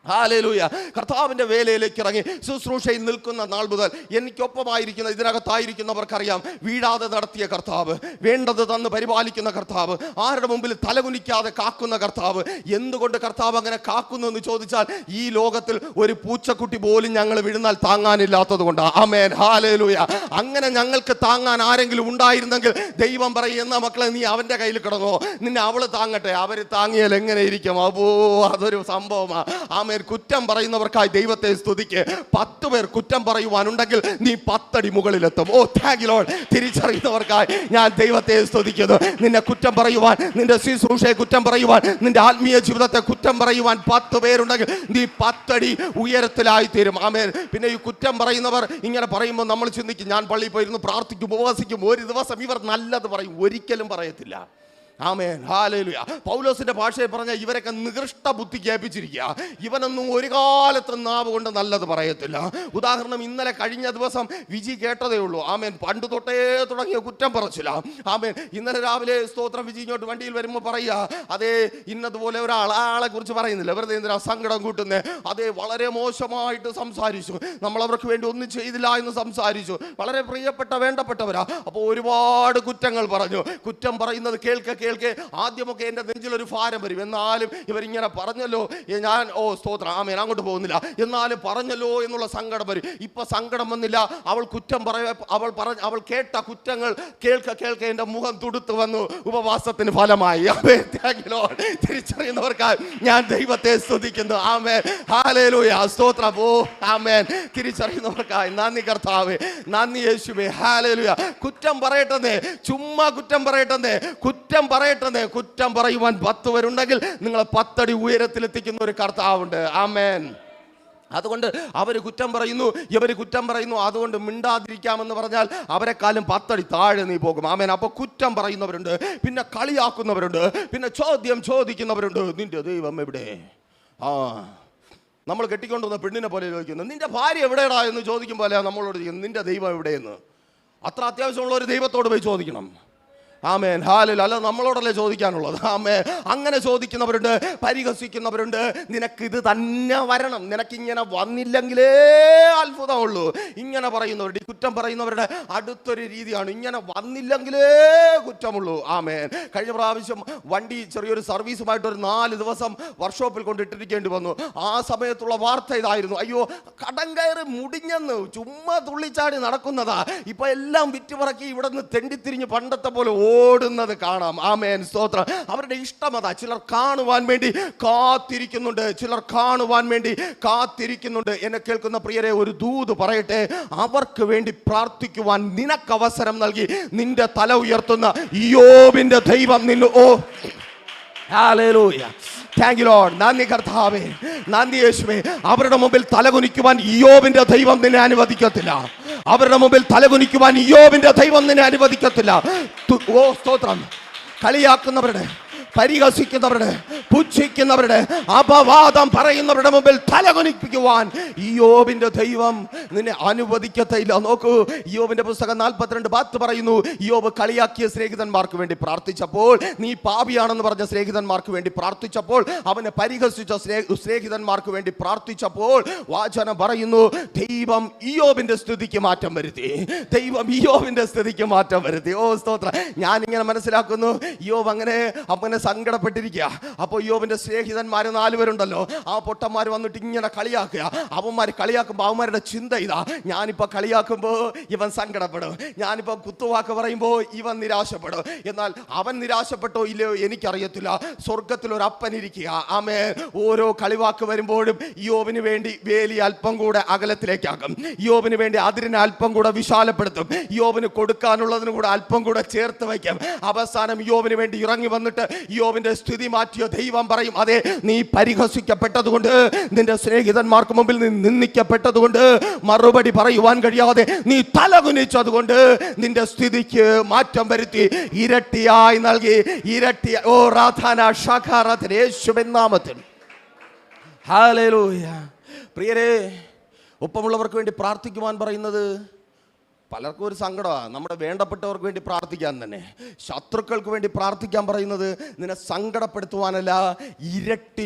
ഹല്ലേലൂയ. കർത്താവിൻ്റെ വേലയിലേക്ക് ഇറങ്ങി ശുശ്രൂഷയിൽ നിൽക്കുന്ന നാൾ മുതൽ എനിക്കൊപ്പമായിരിക്കുന്ന ഇതിനകത്തായിരിക്കുന്നവർക്കറിയാം, വീഴാതെ നടത്തിയ കർത്താവ്, വേണ്ടത് തന്ന് പരിപാലിക്കുന്ന കർത്താവ്, ആരുടെ മുമ്പിൽ തലകുനിക്കാതെ കാക്കുന്ന കർത്താവ്. എന്തുകൊണ്ട് കർത്താവ് അങ്ങനെ കാക്കുന്നു എന്ന് ചോദിച്ചാൽ, ഈ ലോകത്തിൽ ഒരു പൂച്ചക്കുട്ടി പോലും ഞങ്ങൾ വീഴുന്നാൽ താങ്ങാനില്ലാത്തത് കൊണ്ടാണ്. ആമേൻ, ഹല്ലേലൂയ. അങ്ങനെ ഞങ്ങൾക്ക് താങ്ങാൻ ആരെങ്കിലും ഉണ്ടായിരുന്നെങ്കിൽ ദൈവം പറയുന്ന മക്കളെ, നീ അവൻ്റെ കയ്യിൽ കിടന്നോ, നിന്നെ അവള് താങ്ങട്ടെ. അവർ താങ്ങിയാൽ എങ്ങനെ ഇരിക്കും? അതൊരു സംഭവമാണ്. ആമേൻ. കുറ്റം പറയുന്നവർക്കായി ദൈവത്തെ സ്തുതിക്ക്. 10 പേർ കുറ്റം പറയുവാനുണ്ടെങ്കിൽ നീ 10 അടി മുകളിലെത്തും. ഓ താങ്ക് യു ലോർഡ്. തിരിച്ചറിയുന്നവർക്കായി ഞാൻ ദൈവത്തെ സ്തുതിക്കുന്നു. നിന്നെ കുറ്റം പറയുവാൻ, നിന്റെ ശുശ്രൂഷയെ കുറ്റം പറയുവാൻ, നിന്റെ ആത്മീയ ജീവിതത്തെ കുറ്റം പറയുവാൻ 10 പേരുണ്ടെങ്കിൽ നീ 10 അടി ഉയരത്തിലായി തീരും. ആമേൻ. പിന്നെ ഈ കുറ്റം പറയുന്നവർ ഇങ്ങനെ പറയുമ്പോൾ നമ്മൾ ചിന്തിക്കും, ഞാൻ പള്ളിയിൽ പോയിരുന്നു പ്രാർത്ഥിക്കും, ഉപവസിക്കും, ഒരു ദിവസം ഇവർ നല്ലത് പറയും. ഒരിക്കലും പറയത്തില്ല. ആമേൻ, ഹല്ലേലൂയ. പൗലോസിന്റെ ഭാഷയിൽ പറഞ്ഞ ഇവരൊക്കെ നികൃഷ്ട ബുദ്ധി കേൾപ്പിച്ചിരിക്കുക. ഇവനൊന്നും ഒരു കാലത്ത് നാവ് കൊണ്ട് നല്ലത് പറയത്തില്ല. ഉദാഹരണം, ഇന്നലെ കഴിഞ്ഞ ദിവസം വിജി കേട്ടതേ ഉള്ളൂ. ആമേൻ. പണ്ട് തൊട്ടേ തുടങ്ങിയ കുറ്റം പറച്ചില്ല. ആമേൻ. ഇന്നലെ രാവിലെ സ്തോത്രം വിജി ഇങ്ങോട്ട് വണ്ടിയിൽ വരുമ്പോൾ പറയുക, അതേ ഇന്നതുപോലെ ആളെ കുറിച്ച് പറയുന്നില്ല, വെറുതെ എന്തിനാ സങ്കടം കൂട്ടുന്നേ. അതേ വളരെ മോശമായിട്ട് സംസാരിച്ചു, നമ്മൾ അവർക്ക് വേണ്ടി ഒന്നും ചെയ്തില്ല എന്ന് സംസാരിച്ചു. വളരെ പ്രിയപ്പെട്ട വേണ്ടപ്പെട്ടവരാ. അപ്പോൾ ഒരുപാട് കുറ്റങ്ങൾ പറഞ്ഞു. കുറ്റം പറയുന്നത് കേൾക്കെ ആദ്യമൊക്കെ എൻ്റെ നെഞ്ചിലൊരു ഭാരം വരും. എന്നാലും ഇവരിങ്ങനെ പറഞ്ഞല്ലോ, ഞാൻ സ്തോത്രം ആമേൻ അങ്ങോട്ട് പോകുന്നില്ല, എന്നാലും പറഞ്ഞല്ലോ എന്നുള്ള സങ്കടം വരും. ഇപ്പൊ സങ്കടം വന്നില്ല. അവൾ കുറ്റം അവൾ കേട്ട കുറ്റങ്ങൾ കേൾക്കെ എൻ്റെ മുഖം തുടുത്തു വന്നു. ഉപവാസത്തിന് ഫലമായി. തിരിച്ചറിയുന്നവർക്കായി ഞാൻ ദൈവത്തെ സ്തുതിക്കുന്നു. ആമേൻ, ഹല്ലേലൂയ, സ്തോത്രം. ഓ ആമേൻ. തിരിച്ചറിയുന്നവർക്കായി നന്ദി കർത്താവേ, നന്ദി യേശുവേ, ഹല്ലേലൂയ. കുറ്റം പറയട്ടെ, ചുമ്മാ കുറ്റം പറയട്ടെ, കുറ്റം പറയുവാൻ 10 പേരുണ്ടെങ്കിൽ നിങ്ങളെ 10 അടി ഉയരത്തിലെത്തിക്കുന്ന ഒരു കർത്താവുണ്ട്. ആമേൻ. അതുകൊണ്ട് അവർ കുറ്റം പറയുന്നു, ഇവർ കുറ്റം പറയുന്നു, അതുകൊണ്ട് മിണ്ടാതിരിക്കാമെന്ന് പറഞ്ഞാൽ അവരെക്കാളും 10 അടി താഴെ നീ പോകും. ആമേൻ. അപ്പോൾ കുറ്റം പറയുന്നവരുണ്ട്, പിന്നെ കളിയാക്കുന്നവരുണ്ട്, പിന്നെ ചോദ്യം ചോദിക്കുന്നവരുണ്ട്. നിന്റെ ദൈവം എവിടെ? നമ്മൾ കെട്ടിക്കൊണ്ടുവന്ന പെണ്ണിനെ പോലെ ചോദിക്കുന്നു, നിന്റെ ഭാര്യ എവിടെയാടാ എന്ന് ചോദിക്കുമ്പോൾ നമ്മളോട് ചോദിക്കുന്നു, നിന്റെ ദൈവം എവിടെയെന്ന്. അത്ര അത്യാവശ്യമുള്ള ഒരു ദൈവത്തോട് പോയി ചോദിക്കണം. ആമേൻ, ഹല്ലേലൂയ. അല്ല നമ്മളോടല്ലേ ചോദിക്കാനുള്ളത്. ആമേൻ. അങ്ങനെ ചോദിക്കുന്നവരുണ്ട്, പരിഹസിക്കുന്നവരുണ്ട്. നിനക്കിത് തന്നെ വരണം, നിനക്കിങ്ങനെ വന്നില്ലെങ്കിലേ അത്ഭുതമുള്ളൂ. ഇങ്ങനെ പറയുന്നവരുടെ, കുറ്റം പറയുന്നവരുടെ അടുത്തൊരു രീതിയാണ്, ഇങ്ങനെ വന്നില്ലെങ്കിലേ കുറ്റമുള്ളൂ. ആമേൻ. കഴിഞ്ഞ പ്രാവശ്യം വണ്ടി ചെറിയൊരു സർവീസുമായിട്ട് ഒരു 4 ദിവസം വർക്ക്ഷോപ്പിൽ കൊണ്ടിട്ടിരിക്കേണ്ടി വന്നു. ആ സമയത്തുള്ള വാർത്ത ഇതായിരുന്നു, അയ്യോ കടം കയറി മുടിഞ്ഞെന്ന്. ചുമ്മാ തുള്ളിച്ചാടി നടക്കുന്നതാ. ഇപ്പൊ എല്ലാം വിറ്റുപറക്കി ഇവിടെ നിന്ന് തെണ്ടിത്തിരിഞ്ഞ് പണ്ടത്തെ പോലെ ഓടുന്നത് കാണാം. ആമേൻ, സ്തോത്രം. അവരുടെ ഇഷ്ടം അതാ. ചിലർ കാണുവാൻ വേണ്ടി കാത്തിരിക്കുന്നുണ്ട്, ചിലർ കാണുവാൻ വേണ്ടി കാത്തിരിക്കുന്നുണ്ട്. എന്നെ കേൾക്കുന്ന പ്രിയരെ, ഒരു ദൂത് പറയട്ടെ. അവർക്ക് വേണ്ടി പ്രാർത്ഥിക്കുവാൻ നിനക്ക് അവസരം നൽകി നിന്റെ തല ഉയർത്തുന്ന ഇയ്യോബിന്റെ ദൈവം നിന്നു. ഓ ഹല്ലേലൂയ, താങ്ക് യു ലോർഡ്. നന്ദി കർത്താവേ, നന്ദി യേശുവേ. അവരുടെ മുമ്പിൽ തലകുനിക്കുവാൻ ഇയ്യോബിന്റെ ദൈവം നിന്നെ അനുവദിക്കത്തില്ല. അവരുടെ മുമ്പിൽ തലകുനിക്കുവാൻ ഇയ്യോബിന്റെ ദൈവം നിന്നെ അനുവദിക്കത്തില്ല. ഓ സ്തോത്രം. കളിയാക്കുന്നവരുടെ, പരിഹസിക്കുന്നവരുടെ, പുച്ഛിക്കുന്നവരുടെ, അപവാദം പറയുന്നവരുടെ മുമ്പിൽ തലകുനിപ്പിക്കുവാൻ ഇയ്യോബിന്റെ ദൈവം നിന്നെ അനുവദിക്കത്തില്ല. നോക്കൂ, ഇയ്യോബിന്റെ പുസ്തകം 42:10 പറയുന്നു, ഇയ്യോബ് കളിയാക്കിയ സ്നേഹിതന്മാർക്ക് വേണ്ടി പ്രാർത്ഥിച്ചപ്പോൾ, നീ പാപിയാണെന്ന് പറഞ്ഞ സ്നേഹിതന്മാർക്ക് വേണ്ടി പ്രാർത്ഥിച്ചപ്പോൾ, അവനെ പരിഹസിച്ച സ്നേഹിതന്മാർക്ക് വേണ്ടി പ്രാർത്ഥിച്ചപ്പോൾ, വാചനം പറയുന്നു, ദൈവം ഇയ്യോബിന്റെ സ്ഥിതിക്ക് മാറ്റം വരുത്തി. ദൈവം ഇയ്യോബിന്റെ സ്ഥിതിക്ക് മാറ്റം വരുത്തി. ഓ സ്തോത്രം. ഞാനിങ്ങനെ മനസ്സിലാക്കുന്നു, ഇയ്യോബ് അങ്ങനെ സങ്കടപ്പെട്ടിരിക്കുക. അപ്പോൾ യോബിന്റെ സ്നേഹിതന്മാർ 4 പേരുണ്ടല്ലോ, ആ പൊട്ടന്മാർ വന്നിട്ട് ഇങ്ങനെ കളിയാക്കുക. അവന്മാർ കളിയാക്കുമ്പോൾ അവന്മാരുടെ ചിന്ത ഇതാ, ഞാനിപ്പോൾ കളിയാക്കുമ്പോൾ ഇവൻ സങ്കടപ്പെടും, ഞാനിപ്പോൾ കുത്തുവാക്ക് പറയുമ്പോൾ ഇവൻ നിരാശപ്പെടും. എന്നാൽ അവൻ നിരാശപ്പെട്ടോ ഇല്ലയോ എനിക്കറിയത്തില്ല. സ്വർഗത്തിൽ ഒരു അപ്പൻ ഇരിക്കുക. ആമേൻ. ഓരോ കളിവാക്ക് വരുമ്പോഴും യോബിന് വേണ്ടി വേലി അല്പം കൂടെ അകലത്തിലേക്കാക്കും, യോബിന് വേണ്ടി അതിരിനെ അല്പം കൂടെ വിശാലപ്പെടുത്തും, യോബിന് കൊടുക്കാനുള്ളതിന് കൂടെ അല്പം കൂടെ ചേർത്ത് വയ്ക്കും. അവസാനം യോബിന് വേണ്ടി ഇറങ്ങി വന്നിട്ട് യോബിന്റെ സ്ഥിതി മാറ്റിയ ദൈവം പറയും, അതെ നീ പരിഹസിക്കപ്പെട്ടതുകൊണ്ട്, നിന്റെ സ്നേഹിതന്മാർക്ക് മുമ്പിൽ നീ നിന്ദിക്കപ്പെട്ടതുകൊണ്ട്, മറുപടി പറയുവാൻ കഴിയാതെ നീ തലകുനിച്ചതുകൊണ്ട് നിന്റെ സ്ഥിതിക്ക് മാറ്റം വരുത്തി ഇരട്ടിയായി നൽകി. ഓ റാധാന ശാഖാറാധന യേശുവിൻ നാമത്തിൽ. ഹല്ലേലൂയ. പ്രിയരെ, ഒപ്പമുള്ളവർക്ക് വേണ്ടി പ്രാർത്ഥിക്കുവാൻ പറയുന്നത് പലർക്കും ഒരു സങ്കടമാണ്. നമ്മുടെ വേണ്ടപ്പെട്ടവർക്ക് വേണ്ടി പ്രാർത്ഥിക്കാൻ തന്നെ. ശത്രുക്കൾക്ക് വേണ്ടി പ്രാർത്ഥിക്കാൻ പറയുന്നത് നിന്നെ സങ്കടപ്പെടുത്തുവാനല്ല, ഇരട്ടി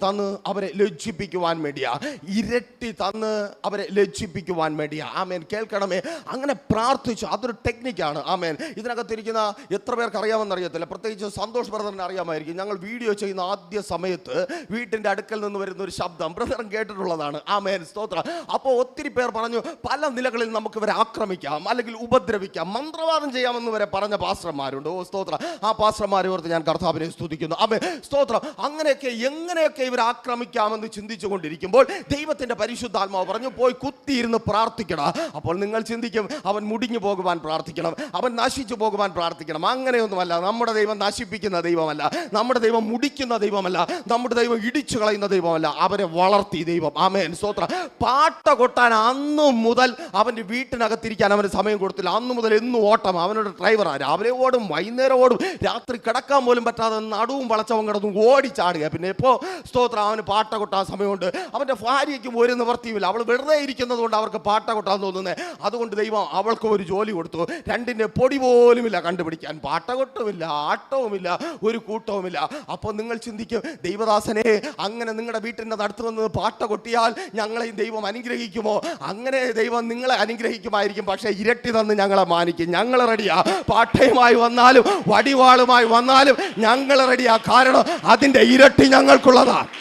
തന്ന് അവരെ ലജ്ജിപ്പിക്കുവാൻ വേണ്ടിയാ. ഇരട്ടി തന്ന് അവരെ ലജ്ജിപ്പിക്കുവാൻ വേണ്ടിയാ. ആമേൻ. കേൾക്കണമേ, അങ്ങനെ പ്രാർത്ഥിച്ചു. അതൊരു ടെക്നിക്കാണ്. ആമേൻ. ഇതിനകത്തിരിക്കുന്ന എത്ര പേർക്ക് അറിയാമെന്നറിയത്തില്ല, പ്രത്യേകിച്ച് സന്തോഷ് ബ്രദറിന് അറിയാമായിരിക്കും. ഞങ്ങൾ വീഡിയോ ചെയ്യുന്ന ആദ്യ സമയത്ത് വീട്ടിൻ്റെ അടുക്കൽ നിന്ന് വരുന്ന ഒരു ശബ്ദം ബ്രദറും കേട്ടിട്ടുള്ളതാണ്. ആമേൻ, സ്തോത്രം. അപ്പോൾ ഒത്തിരി പേർ പറഞ്ഞു, പല നിലകളിൽ നമുക്ക് ഇവരെ ആക്രമിക്കാം, അല്ലെങ്കിൽ ഉപദ്രവിക്കാം, മന്ത്രവാദം ചെയ്യാമെന്ന് വരെ പറഞ്ഞ പാസ്റ്റർമാരുണ്ട്. ഓ സ്തോത്രം. ആ പാസ്റ്റർമാരെ ഓർത്ത് ഞാൻ കർത്താവിനെ സ്തുതിക്കുന്നു. ആമേൻ, സ്തോത്രം. അങ്ങനെയൊക്കെ എങ്ങനെയൊക്കെ ഇവരെ ആക്രമിക്കാമെന്ന് ചിന്തിച്ചു കൊണ്ടിരിക്കുമ്പോൾ ദൈവത്തിന്റെ പരിശുദ്ധാത്മാവ് പറഞ്ഞു, പോയി കുത്തിയിരുന്ന് പ്രാർത്ഥിക്കണം. അപ്പോൾ നിങ്ങൾ ചിന്തിക്കും, അവൻ മുടിഞ്ഞു പോകുവാൻ പ്രാർത്ഥിക്കണം, അവൻ നശിച്ചു പോകുവാൻ പ്രാർത്ഥിക്കണം. അങ്ങനെയൊന്നുമല്ല. നമ്മുടെ ദൈവം നശിപ്പിക്കുന്ന ദൈവമല്ല, നമ്മുടെ ദൈവം മുടിക്കുന്ന ദൈവമല്ല, നമ്മുടെ ദൈവം ഇടിച്ചു കളയുന്ന ദൈവമല്ല, അവരെ വളർത്തി ദൈവം. ആമേൻ, സ്തോത്രം. പാട്ട കൊട്ടാൻ അന്നു മുതൽ അവൻ്റെ വീട്ടിനകത്തിരിക്കാൻ അവന് സമയം കൊടുത്തില്ല. അന്നു മുതൽ എന്നും ഓട്ടം. അവനോട് ഡ്രൈവറാണ്. രാവിലെ ഓടും, വൈകുന്നേരം ഓടും, രാത്രി കിടക്കാൻ പോലും പറ്റാതെ നടുവും വളച്ചവൻ കിടന്നും ഓടിച്ചാടുക. പിന്നെ ഇപ്പോൾ സ്തോത്രം അവന് പാട്ട കൊട്ടാൻ സമയമുണ്ട്. അവൻ്റെ ഭാര്യയ്ക്കും ഒരു നിവർത്തിയുമില്ല. അവൾ വെറുതെ ഇരിക്കുന്നത് കൊണ്ട് അവർക്ക് പാട്ട കൊട്ടാൻ തോന്നുന്നത്. അതുകൊണ്ട് ദൈവം അവൾക്ക് ഒരു ജോലി കൊടുത്തു. രണ്ടിൻ്റെ പൊടി പോലുമില്ല കണ്ടുപിടിക്കാൻ. പാട്ട കൊട്ടുമില്ല, ആട്ടവുമില്ല, ഒരു കൂട്ടവുമില്ല. അപ്പോൾ നിങ്ങൾ ചിന്തിക്കും, ദൈവദാസനെ, അങ്ങനെ നിങ്ങളുടെ വീട്ടിൻ്റെ അടുത്ത് വന്ന് പാട്ട കൊട്ടിയാൽ ഞങ്ങളെയും ദൈവം അനുഗ്രഹിക്കുമോ? അങ്ങനെ ദൈവം നിങ്ങളെ അനുഗ്രഹിക്കുമായിരിക്കും, പക്ഷേ ഇരട്ടി തന്ന് ഞങ്ങളെ മാനിക്കും. ഞങ്ങൾ റെഡിയാ. പാട്ടയുമായി വന്നാലും വടിവാളുമായി വന്നാലും ഞങ്ങൾ റെഡിയാ. കാരണം അതിൻ്റെ ഇരട്ടി ഞങ്ങൾക്കുള്ളതാണ്.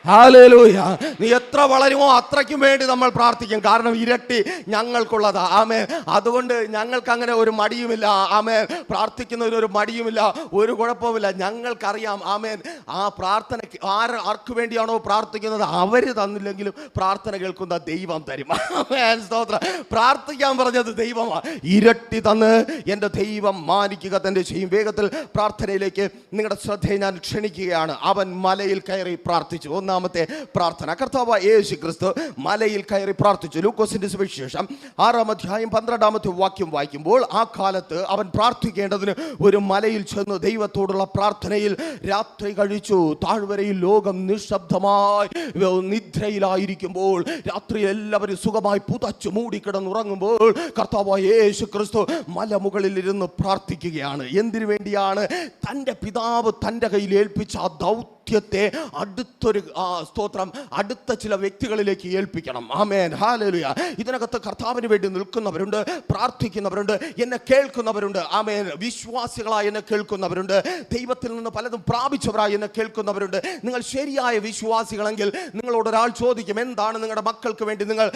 ഹല്ലേലൂയ. നീ എത്ര വളരുമോ അത്രയ്ക്കും വേണ്ടി നമ്മൾ പ്രാർത്ഥിക്കും. കാരണം ഇരട്ടി ഞങ്ങൾക്കുള്ളതാ. ആമേൻ. അതുകൊണ്ട് ഞങ്ങൾക്ക് അങ്ങനെ ഒരു മടിയുമില്ല. ആമേൻ. പ്രാർത്ഥിക്കുന്നതിന് ഒരു മടിയുമില്ല, ഒരു കുഴപ്പമില്ല. ഞങ്ങൾക്കറിയാം. ആമേൻ. ആ പ്രാർത്ഥനയ്ക്ക് ആർക്ക് വേണ്ടിയാണോ പ്രാർത്ഥിക്കുന്നത് അവര് തന്നില്ലെങ്കിലും പ്രാർത്ഥന കേൾക്കുന്ന ദൈവം തരും. ആമേൻ, സ്തോത്രം. പ്രാർത്ഥിക്കാൻ പറഞ്ഞത് ദൈവമാണ്. ഇരട്ടി തന്ന് എൻ്റെ ദൈവം മാനിക്കുക തന്നെ ചെയ്യും. വേഗത്തിൽ പ്രാർത്ഥനയിലേക്ക് നിങ്ങളുടെ ശ്രദ്ധയെ ഞാൻ ക്ഷണിക്കുകയാണ്. അവൻ മലയിൽ കയറി പ്രാർത്ഥിച്ചു. ഒന്നാമത്തെ പ്രാർത്ഥന. കർത്താവായ യേശു ക്രിസ്തു മലയിൽ കയറി പ്രാർത്ഥിച്ചു. ലൂക്കോസിന്റെ സുവിശേഷം 6-ാം അധ്യായം 12-ാമത്തെ വാക്യം വായിക്കുമ്പോൾ, ആ കാലത്ത് അവൻ പ്രാർത്ഥിക്കേണ്ടതിന് ഒരു മലയിൽ ചെന്ന് ദൈവത്തോടുള്ള പ്രാർത്ഥനയിൽ രാത്രി കഴിച്ചു. താഴ്വരയിൽ ലോകം നിശബ്ദമായി നിദ്രയിലായിരിക്കുമ്പോൾ, രാത്രി എല്ലാവരും സുഖമായി പുതച്ചു മൂടിക്കിടന്നുറങ്ങുമ്പോൾ, കർത്താവായ യേശു ക്രിസ്തു മലമുകളിൽ ഇരുന്ന് പ്രാർത്ഥിക്കുകയാണ്. എന്തിനു വേണ്ടിയാണ്? തൻ്റെ പിതാവ് തൻ്റെ കയ്യിൽ ഏൽപ്പിച്ച ആ ദൗത്യത്തെ അടുത്തൊരു സ്തോത്രം അടുത്ത ചില വ്യക്തികളിലേക്ക് ഏൽപ്പിക്കണം. ആമേൻ, ഹല്ലേലൂയ. ഇതിനകത്ത് കർത്താവിന് വേണ്ടി നിൽക്കുന്നവരുണ്ട്, പ്രാർത്ഥിക്കുന്നവരുണ്ട്, എന്നെ കേൾക്കുന്നവരുണ്ട്. ആമേൻ. വിശ്വാസികളായി എന്നെ കേൾക്കുന്നവരുണ്ട്, ദൈവത്തിൽ നിന്ന് പലതും പ്രാപിച്ചവരായി എന്നെ കേൾക്കുന്നവരുണ്ട്. നിങ്ങൾ ശരിയായ വിശ്വാസികളെങ്കിൽ നിങ്ങളോട് ഒരാൾ ചോദിക്കും, എന്താണ് നിങ്ങളുടെ മക്കൾക്ക് വേണ്ടി നിങ്ങൾ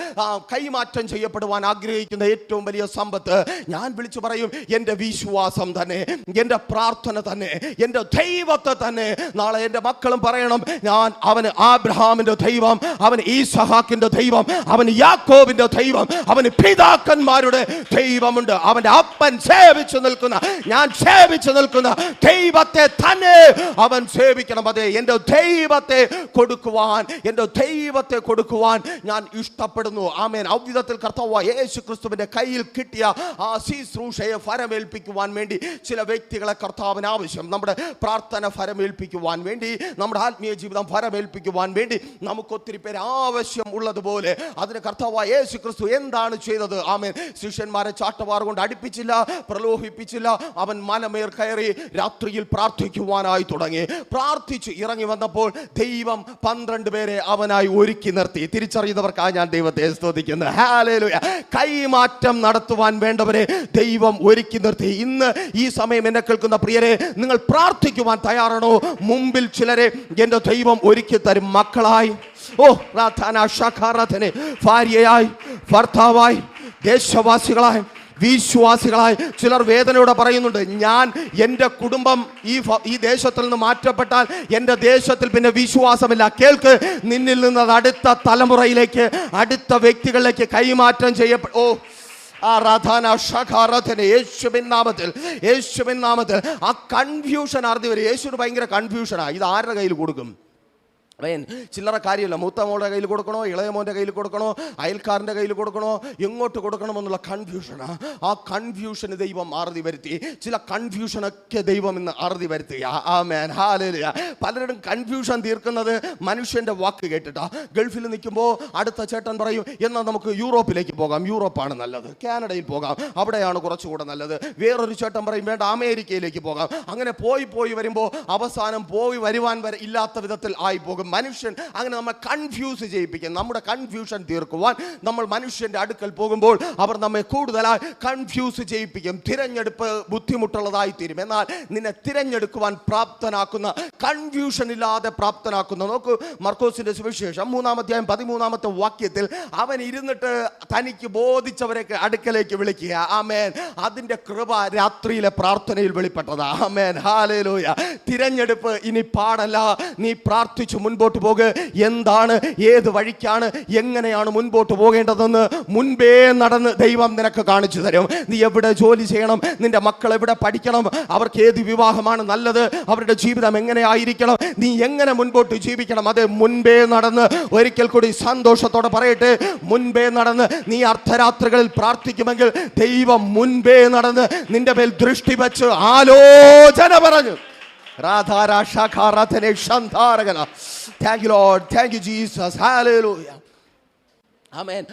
കൈമാറ്റം ചെയ്യപ്പെടുവാൻ ആഗ്രഹിക്കുന്ന ഏറ്റവും വലിയ സമ്പത്ത്? ഞാൻ വിളിച്ചു പറയും, എൻ്റെ വിശ്വാസം തന്നെ, എൻ്റെ പ്രാർത്ഥന തന്നെ, എൻ്റെ ദൈവത്തെ തന്നെ. നാളെ എൻ്റെ മക്കളും പറയണം, ഞാൻ അവന് ആബ്രഹാമിന്റെ ദൈവം, അവന് ഈസഹാക്കിന്റെ ദൈവം, അവന് യാക്കോബിന്റെ ദൈവം, അവന് പിതാക്കന്മാരുടെ ദൈവമുണ്ട്. അവന്റെ അപ്പൻ സേവിച്ചു നിൽക്കുന്ന, ഞാൻ സേവിച്ചു നിൽക്കുന്ന ദൈവത്തെ തന്നെ അവൻ സേവിക്കണം. അതെ, എൻ്റെ ദൈവത്തെ കൊടുക്കുവാൻ, എൻ്റെ ദൈവത്തെ കൊടുക്കുവാൻ ഞാൻ ഇഷ്ടപ്പെടുന്നു. ആമേൻ. ഔദ്യത്തിൽ കർത്താവായ യേശു ക്രിസ്തുവിന്റെ കയ്യിൽ കിട്ടിയ ആ ശുശ്രൂഷയെ ഫലമേൽപ്പിക്കുവാൻ വേണ്ടി ചില വ്യക്തികളെ കർത്താവിന് ആവശ്യം. നമ്മുടെ പ്രാർത്ഥന ഫലമേൽപ്പിക്കുവാൻ വേണ്ടി, നമ്മുടെ ആത്മീയ ജീവിതം ഫലമേൽപ്പിക്കുവാൻ വേണ്ടി നമുക്ക് ഒത്തിരി പേര് ആവശ്യം ഉള്ളതുപോലെ അതിന് കർത്താവായ യേശു ക്രിസ്തു എന്താണ് ചെയ്തത്? ആമേൻ. ശിഷ്യന്മാരെ ചാട്ടവാർ കൊണ്ട് അടിപ്പിച്ചില്ല, പ്രലോഭിപ്പിച്ചില്ല. അവൻ മലമേൽ കയറി രാത്രിയിൽ പ്രാർത്ഥിക്കുവാനായി തുടങ്ങി. പ്രാർത്ഥിച്ച് ഇറങ്ങി വന്നപ്പോൾ ദൈവം 12 പേരെ അവനായി ഒരുക്കി നിർത്തി. തിരിച്ചറിയുന്നവർക്കായി ഞാൻ ദൈവത്തെ സ്തുതിക്കുന്നു. ഹല്ലേലൂയ. കൈമാറ്റം നടത്തുവാൻ വേണ്ടവരെ ദൈവം ഒരുക്കി നിർത്തി. ഇന്ന് ഈ സമയം എന്നെ കേൾക്കുന്ന പ്രിയരെ, നിങ്ങൾ പ്രാർത്ഥിക്കുവാൻ തയ്യാറാണോ? മുമ്പിൽ ചിലരെ എൻ്റെ ദൈവം ഒരുക്കി തരും. മക്കളായി, ഭാര്യയായി, ഭർത്താവായി, ദേശവാസികളായി, വിശ്വാസികളായി. ചിലർ വേദനയോടെ പറയുന്നുണ്ട്, ഞാൻ എൻ്റെ കുടുംബം ഈ ദേശത്തിൽ നിന്ന് മാറ്റപ്പെട്ടാൽ എൻ്റെ ദേശത്തിൽ പിന്നെ വിശ്വാസമില്ല. കേൾക്ക്, നിന്നിൽ നിന്ന് അടുത്ത തലമുറയിലേക്ക്, അടുത്ത വ്യക്തികളിലേക്ക് കൈമാറ്റം ചെയ്യപ്പെടും. ആരാധന ശകാരാധന യേശുവിൻ നാമത്തിൽ, യേശുവിൻ നാമത്തിൽ. ആ കൺഫ്യൂഷൻ അറിഞ്ഞു വരും. യേശുവിന് ഭയങ്കര കൺഫ്യൂഷനാ. ഇത് ആരുടെ കയ്യിൽ കൊടുക്കും? ചില്ലറ കാര്യമല്ല. മൂത്ത മോളുടെ കയ്യിൽ കൊടുക്കണോ, ഇളയ മോൻ്റെ കയ്യിൽ കൊടുക്കണോ, അയൽക്കാരൻ്റെ കയ്യിൽ കൊടുക്കണോ, എങ്ങോട്ട് കൊടുക്കണമെന്നുള്ള കൺഫ്യൂഷനാണ്. ആ കൺഫ്യൂഷന് ദൈവം അറുതി വരുത്തി. ചില കൺഫ്യൂഷനൊക്കെ ദൈവം ഇന്ന് അറുതി വരുത്തുക. ആമേൻ, ഹല്ലേലൂയ. പലരും കൺഫ്യൂഷൻ തീർക്കുന്നത് മനുഷ്യൻ്റെ വാക്ക് കേട്ടിട്ടാ. ഗൾഫിൽ നിൽക്കുമ്പോൾ അടുത്ത ചേട്ടൻ പറയും, എന്നാൽ നമുക്ക് യൂറോപ്പിലേക്ക് പോകാം, യൂറോപ്പാണ് നല്ലത്, കാനഡയിൽ പോകാം, അവിടെയാണ് കുറച്ചുകൂടെ നല്ലത്. വേറൊരു ചേട്ടൻ പറയും, വേണ്ട അമേരിക്കയിലേക്ക് പോകാം. അങ്ങനെ പോയി വരുമ്പോൾ അവസാനം പോയി വരുവാൻ വരെ ഇല്ലാത്ത വിധത്തിൽ ആയി പോകും മനുഷ്യൻ. അങ്ങനെ നമ്മൾ കൺഫ്യൂസ് ചെയ്യിപ്പിക്കും. നമ്മുടെ കൺഫ്യൂഷൻ തീർക്കുവാൻ നമ്മൾ മനുഷ്യന്റെ അടുക്കൽ പോകുമ്പോൾ അവർ നമ്മെ കൂടുതലായി കൺഫ്യൂസ് ചെയ്യിപ്പിക്കും. തിരഞ്ഞെടുപ്പ് ബുദ്ധിമുട്ടുള്ളതായി തീരും. എന്നാൽ നിന്നെ തിരഞ്ഞെടുക്കുവാൻ പ്രാപ്തനാക്കുന്ന, കൺഫ്യൂഷൻ ഇല്ലാതെ പ്രാപ്തനാക്കുന്ന. നോക്കൂ, മർക്കോസിന്റെ സുവിശേഷം 3-13 വാക്യത്തിൽ അവൻ ഇരുന്നിട്ട് തനിക്ക് ബോധിച്ചവരെ അടുക്കലേക്ക് വിളിക്കുക. ആമേൻ. അതിന്റെ കൃപ രാത്രിയിലെ പ്രാർത്ഥനയിൽ വെളിപ്പെട്ടതാ. ആമേൻ, ഹല്ലേലൂയ. തിരഞ്ഞെടുപ്പ് ഇനി പാടല്ല. നീ പ്രാർത്ഥിച്ചു മുൻപോട്ട് പോകെ. എന്താണ്, ഏത് വഴിക്കാണ്, എങ്ങനെയാണ് മുൻപോട്ട് പോകേണ്ടതെന്ന് മുൻപേ നടന്ന് ദൈവം നിനക്ക് കാണിച്ചു തരും. നീ എവിടെ ജോലി ചെയ്യണം, നിന്റെ മക്കൾ എവിടെ പഠിക്കണം, അവർക്ക് ഏത് വിവാഹമാണ് നല്ലത്, അവരുടെ ജീവിതം എങ്ങനെയായിരിക്കണം, നീ എങ്ങനെ മുൻപോട്ട് ജീവിക്കണം, അത് മുൻപേ നടന്ന്. ഒരിക്കൽ കൂടി സന്തോഷത്തോടെ പറയട്ടെ, മുൻപേ നടന്ന് നീ അർദ്ധരാത്രികളിൽ പ്രാർത്ഥിക്കുമെങ്കിൽ ദൈവം മുൻപേ നടന്ന് നിന്റെ മേൽ ദൃഷ്ടി വെച്ച് ആലോചന പറഞ്ഞു. Thank you, Lord. Thank you, Jesus. Hallelujah. ആമേൻ.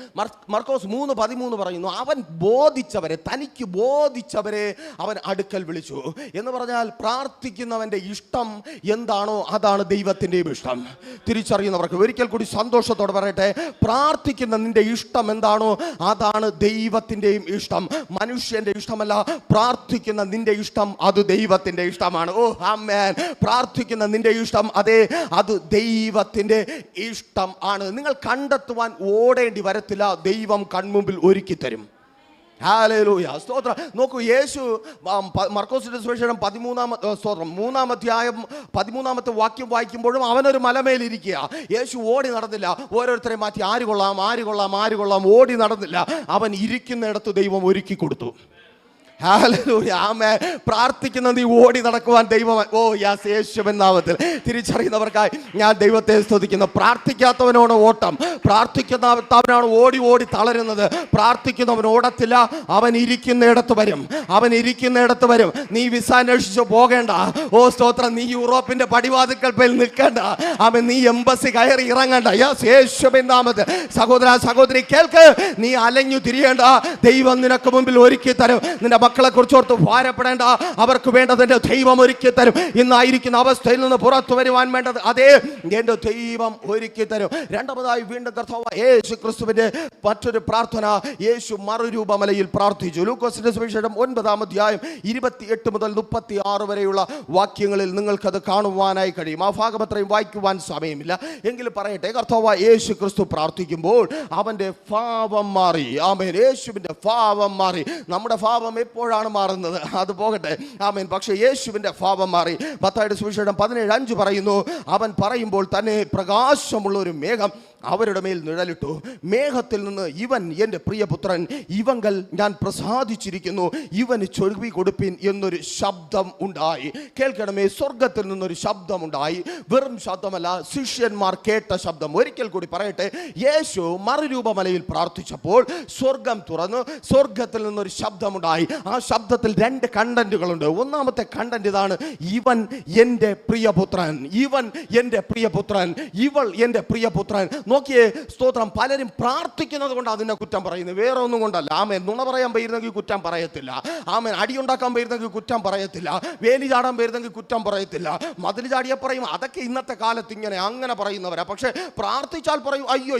മർക്കോസ് 3:13 പറയുന്നു, അവൻ ബോധിച്ചവരെ, തനിക്ക് ബോധിച്ചവരെ അവൻ അടുക്കൽ വിളിച്ചു. എന്ന് പറഞ്ഞാൽ പ്രാർത്ഥിക്കുന്നവന്റെ ഇഷ്ടം എന്താണോ അതാണ് ദൈവത്തിൻ്റെയും ഇഷ്ടം. തിരിച്ചറിയുന്നവർക്ക് ഒരിക്കൽ കൂടി സന്തോഷത്തോടെ പറയട്ടെ, പ്രാർത്ഥിക്കുന്ന നിന്റെ ഇഷ്ടം എന്താണോ അതാണ് ദൈവത്തിൻ്റെയും ഇഷ്ടം. മനുഷ്യന്റെ ഇഷ്ടമല്ല. പ്രാർത്ഥിക്കുന്ന നിന്റെ ഇഷ്ടം അത് ദൈവത്തിൻ്റെ ഇഷ്ടമാണ്. ഓ ആമേൻ. പ്രാർത്ഥിക്കുന്ന നിന്റെ ഇഷ്ടം, അതെ, അത് ദൈവത്തിൻ്റെ ഇഷ്ടം ആണ്. നിങ്ങൾ കണ്ടെത്തുവാൻ വരത്തില്ല. ദൈവം കൺമുമ്പിൽ ഒരുക്കി തരും. ഹല്ലേലൂയ, സ്തോത്രം. നോക്കൂ, യേശു മർക്കോസിന്റെ സുവിശേഷം 3-ാമത്തെ വാക്യം വായിക്കുമ്പോഴും അവനൊരു മലമേലിരിക്കുക. യേശു ഓടി നടന്നില്ല. ഓരോരുത്തരെ മാറ്റി ആര് കൊള്ളാം ഓടി നടന്നില്ല. അവൻ ഇരിക്കുന്നിടത്ത് ദൈവം ഒരുക്കി കൊടുത്തു. ഹല്ലേലൂയ, ആമേൻ. പ്രാർത്ഥിക്കുന്ന നീ ഓടി നടക്കുവാൻ ദൈവം, ഓ യെസ്, യേശുവിൻ നാമത്തിൽ. തിരിച്ചറിയുന്നവർക്കായി ഞാൻ ദൈവത്തെ സ്തുതിക്കുന്നു. പ്രാർത്ഥിക്കാത്തവനോട് ഓട്ടം, പ്രാർത്ഥിക്കുന്നവനാണ് ഓടി തളരുന്നത്. പ്രാർത്ഥിക്കുന്നവൻ ഓടത്തില്ല, അവൻ ഇരിക്കുന്നിടത്ത് വരും. നീ വിസ അന്വേഷിച്ച് പോകേണ്ട. ഓ സ്തോത്രം. നീ യൂറോപ്പിന്റെ പടിവാതിക്കൽ പേൽ നിൽക്കേണ്ട. അവൻ നീ എംബസി കയറി ഇറങ്ങേണ്ട. യെസ്, യേശുവിൻ നാമത്തിൽ. സഹോദര സഹോദരി കേൾക്ക്, നീ അലഞ്ഞു തിരിയേണ്ട. ദൈവം നിനക്ക് മുമ്പിൽ ഒരുക്കി തരും. നിന്റെ മക്കളെ കുറിച്ച് ഓർത്ത് ഭാരപ്പെടേണ്ട. അവർക്ക് വേണ്ടതിന്റെ ദൈവം ഒരുക്കി തരും. ഇന്നായിരിക്കുന്ന അവസ്ഥയിൽ നിന്ന് പുറത്തു വരുവാൻ വേണ്ടത് അതേ എന്റെ ദൈവം ഒരുക്കി തരും. രണ്ടാമതായി വീണ്ടും കർത്താവ് യേശു ക്രിസ്തുവിന്റെ മറ്റൊരു പ്രാർത്ഥന യേശു മറുരൂപമലയിൽ പ്രാർത്ഥിച്ചു. ലൂക്കോസിന്റെ സുവിശേഷം 9-28-36 വരെയുള്ള വാക്യങ്ങളിൽ നിങ്ങൾക്കത് കാണുവാനായി കഴിയും. ആ ഭാഗം അത്രയും വായിക്കുവാൻ സമയമില്ല. എങ്കിലും പറയട്ടെ, കർത്താവ് യേശു ക്രിസ്തു പ്രാർത്ഥിക്കുമ്പോൾ അവന്റെ പാപം മാറി. ആമേൻ. യേശുവിന്റെ പാപം മാറി. നമ്മുടെ പാപം എപ്പോഴാണ് മാറുന്നത്? അത് പോകട്ടെ. ആമേൻ. പക്ഷേ യേശുവിന്റെ പാപം മാറി. മത്തായിയുടെ സുവിശേഷം 17:5 പറയുന്നു, അവൻ പറയുമ്പോൾ തന്നെ പ്രകാശമുള്ള ഒരു മേഘം അവരുടെ മേൽ നിഴലിട്ടു. മേഘത്തിൽ നിന്ന്, ഇവൻ എൻ്റെ പ്രിയപുത്രൻ, ഇവങ്കൽ ഞാൻ പ്രസാദിച്ചിരിക്കുന്നു, ഇവന് ചെവി കൊടുപ്പിൻ എന്നൊരു ശബ്ദം ഉണ്ടായി. കേൾക്കണമേ, സ്വർഗത്തിൽ നിന്നൊരു ശബ്ദമുണ്ടായി. വെറും ശബ്ദമല്ല, ശിഷ്യന്മാർ കേട്ട ശബ്ദം. ഒരിക്കൽ കൂടി പറയട്ടെ, യേശു മറുരൂപമലയിൽ പ്രാർത്ഥിച്ചപ്പോൾ സ്വർഗം തുറന്നു, സ്വർഗത്തിൽ നിന്നൊരു ശബ്ദമുണ്ടായി. ആ ശബ്ദത്തിൽ 2 കണ്ടന്റുകളുണ്ട്. ഒന്നാമത്തെ കണ്ടന്റ് ഇതാണ്, ഇവൻ എൻ്റെ പ്രിയപുത്രൻ, ഇവൻ എൻ്റെ പ്രിയപുത്രൻ, ഇവൾ എൻ്റെ പ്രിയപുത്രൻ. നോക്കിയേ, സ്തോത്രം. പലരും പ്രാർത്ഥിക്കുന്നത് കൊണ്ട് അതിനെ കുറ്റം പറയുന്നു, വേറെ ഒന്നും കൊണ്ടല്ല. ആമേൻ. നുണ പറയാൻ പോയിരുന്നെങ്കിൽ കുറ്റം പറയത്തില്ല. ആമേൻ. അടിയുണ്ടാക്കാൻ പോയിരുന്നെങ്കിൽ കുറ്റം പറയത്തില്ല. വേലി ചാടാൻ പോയിരുന്നെങ്കിൽ കുറ്റം പറയത്തില്ല. മതിൽ ചാടിയെ പറയും. അതൊക്കെ ഇന്നത്തെ കാലത്ത് അങ്ങനെ പറയുന്നവരാ. പക്ഷെ പ്രാർത്ഥിച്ചാൽ പറയും, അയ്യോ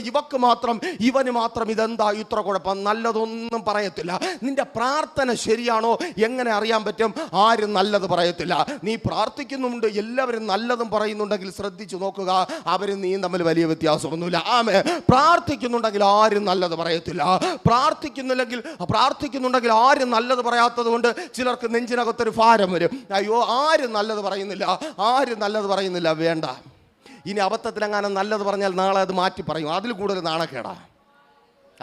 ഇവന് മാത്രം ഇതെന്താ ഇത്ര കുഴപ്പം, നല്ലതൊന്നും പറയത്തില്ല. നിന്റെ പ്രാർത്ഥന ശരിയാണോ എങ്ങനെ അറിയാൻ പറ്റും? ആരും നല്ലത് പറയത്തില്ല. നീ പ്രാർത്ഥിക്കുന്നുണ്ട്, എല്ലാവരും നല്ലതും പറയുന്നുണ്ടെങ്കിൽ ശ്രദ്ധിച്ചു നോക്കുക, അവരും നീ തമ്മിൽ വലിയ വ്യത്യാസമൊന്നുമില്ല. ആമേൻ. പ്രാർത്ഥിക്കുന്നുണ്ടെങ്കിൽ ആരും നല്ലത് പറയത്തില്ല. പ്രാർത്ഥിക്കുന്നുണ്ടെങ്കിൽ ആരും നല്ലത് പറയാത്തത് കൊണ്ട് ചിലർക്ക് നെഞ്ചിനകത്തൊരു ഭാരം വരും. അയ്യോ, ആരും നല്ലത് പറയുന്നില്ല. വേണ്ട, ഇനി അബദ്ധത്തിലെങ്ങാനും നല്ലത് പറഞ്ഞാൽ നാളെ അത് മാറ്റി പറയും. അതിൽ കൂടുതൽ നാണക്കേടാ.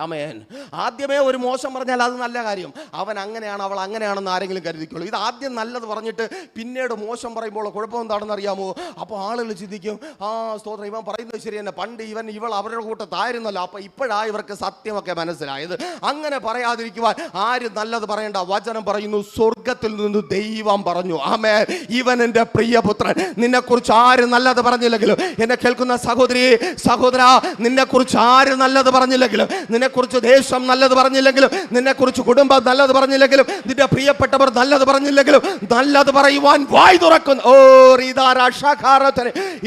ആമേൻ. ആദ്യമേ ഒരു മോശം പറഞ്ഞാൽ അത് നല്ല കാര്യം. അവൻ അങ്ങനെയാണ്, അവൾ അങ്ങനെയാണെന്ന് ആരെങ്കിലും കരുതിക്കുള്ളൂ. ഇത് ആദ്യം നല്ലത് പറഞ്ഞിട്ട് പിന്നീട് മോശം പറയുമ്പോൾ കുഴപ്പം എന്താണെന്ന് അറിയാമോ? അപ്പോൾ ആളുകൾ ചിന്തിക്കും, സ്തോത്രം, ഇവൻ പറയുന്നത് ശരി തന്നെ, പണ്ട് ഇവൾ അവരുടെ കൂട്ടത്തായിരുന്നല്ലോ, അപ്പോൾ ഇപ്പോഴാണ് ഇവർക്ക് സത്യമൊക്കെ മനസ്സിലായത്. അങ്ങനെ പറയാതിരിക്കുവാൻ ആരും നല്ലത് പറയേണ്ട. വചനം പറയുന്നു, സ്വർഗത്തിൽ നിന്ന് ദൈവം പറഞ്ഞു, ആമേൻ, ഇവൻ എൻ്റെ പ്രിയപുത്രൻ. നിന്നെക്കുറിച്ച് ആരും നല്ലത് പറഞ്ഞില്ലെങ്കിലും, എന്നെ കേൾക്കുന്ന സഹോദരി സഹോദര, നിന്നെക്കുറിച്ച് ആരും നല്ലത് പറഞ്ഞില്ലെങ്കിലും, നിന്നെക്കുറിച്ച് ദേശം നല്ലത് പറഞ്ഞില്ലെങ്കിലും, നിന്നെക്കുറിച്ച് കുടുംബം നല്ലത് പറഞ്ഞില്ലെങ്കിലും, നിന്റെ പ്രിയപ്പെട്ടവർ നല്ലത് പറഞ്ഞില്ലെങ്കിലും, നല്ലത് പറയുവാൻ വായ് തുറക്കുന്നു.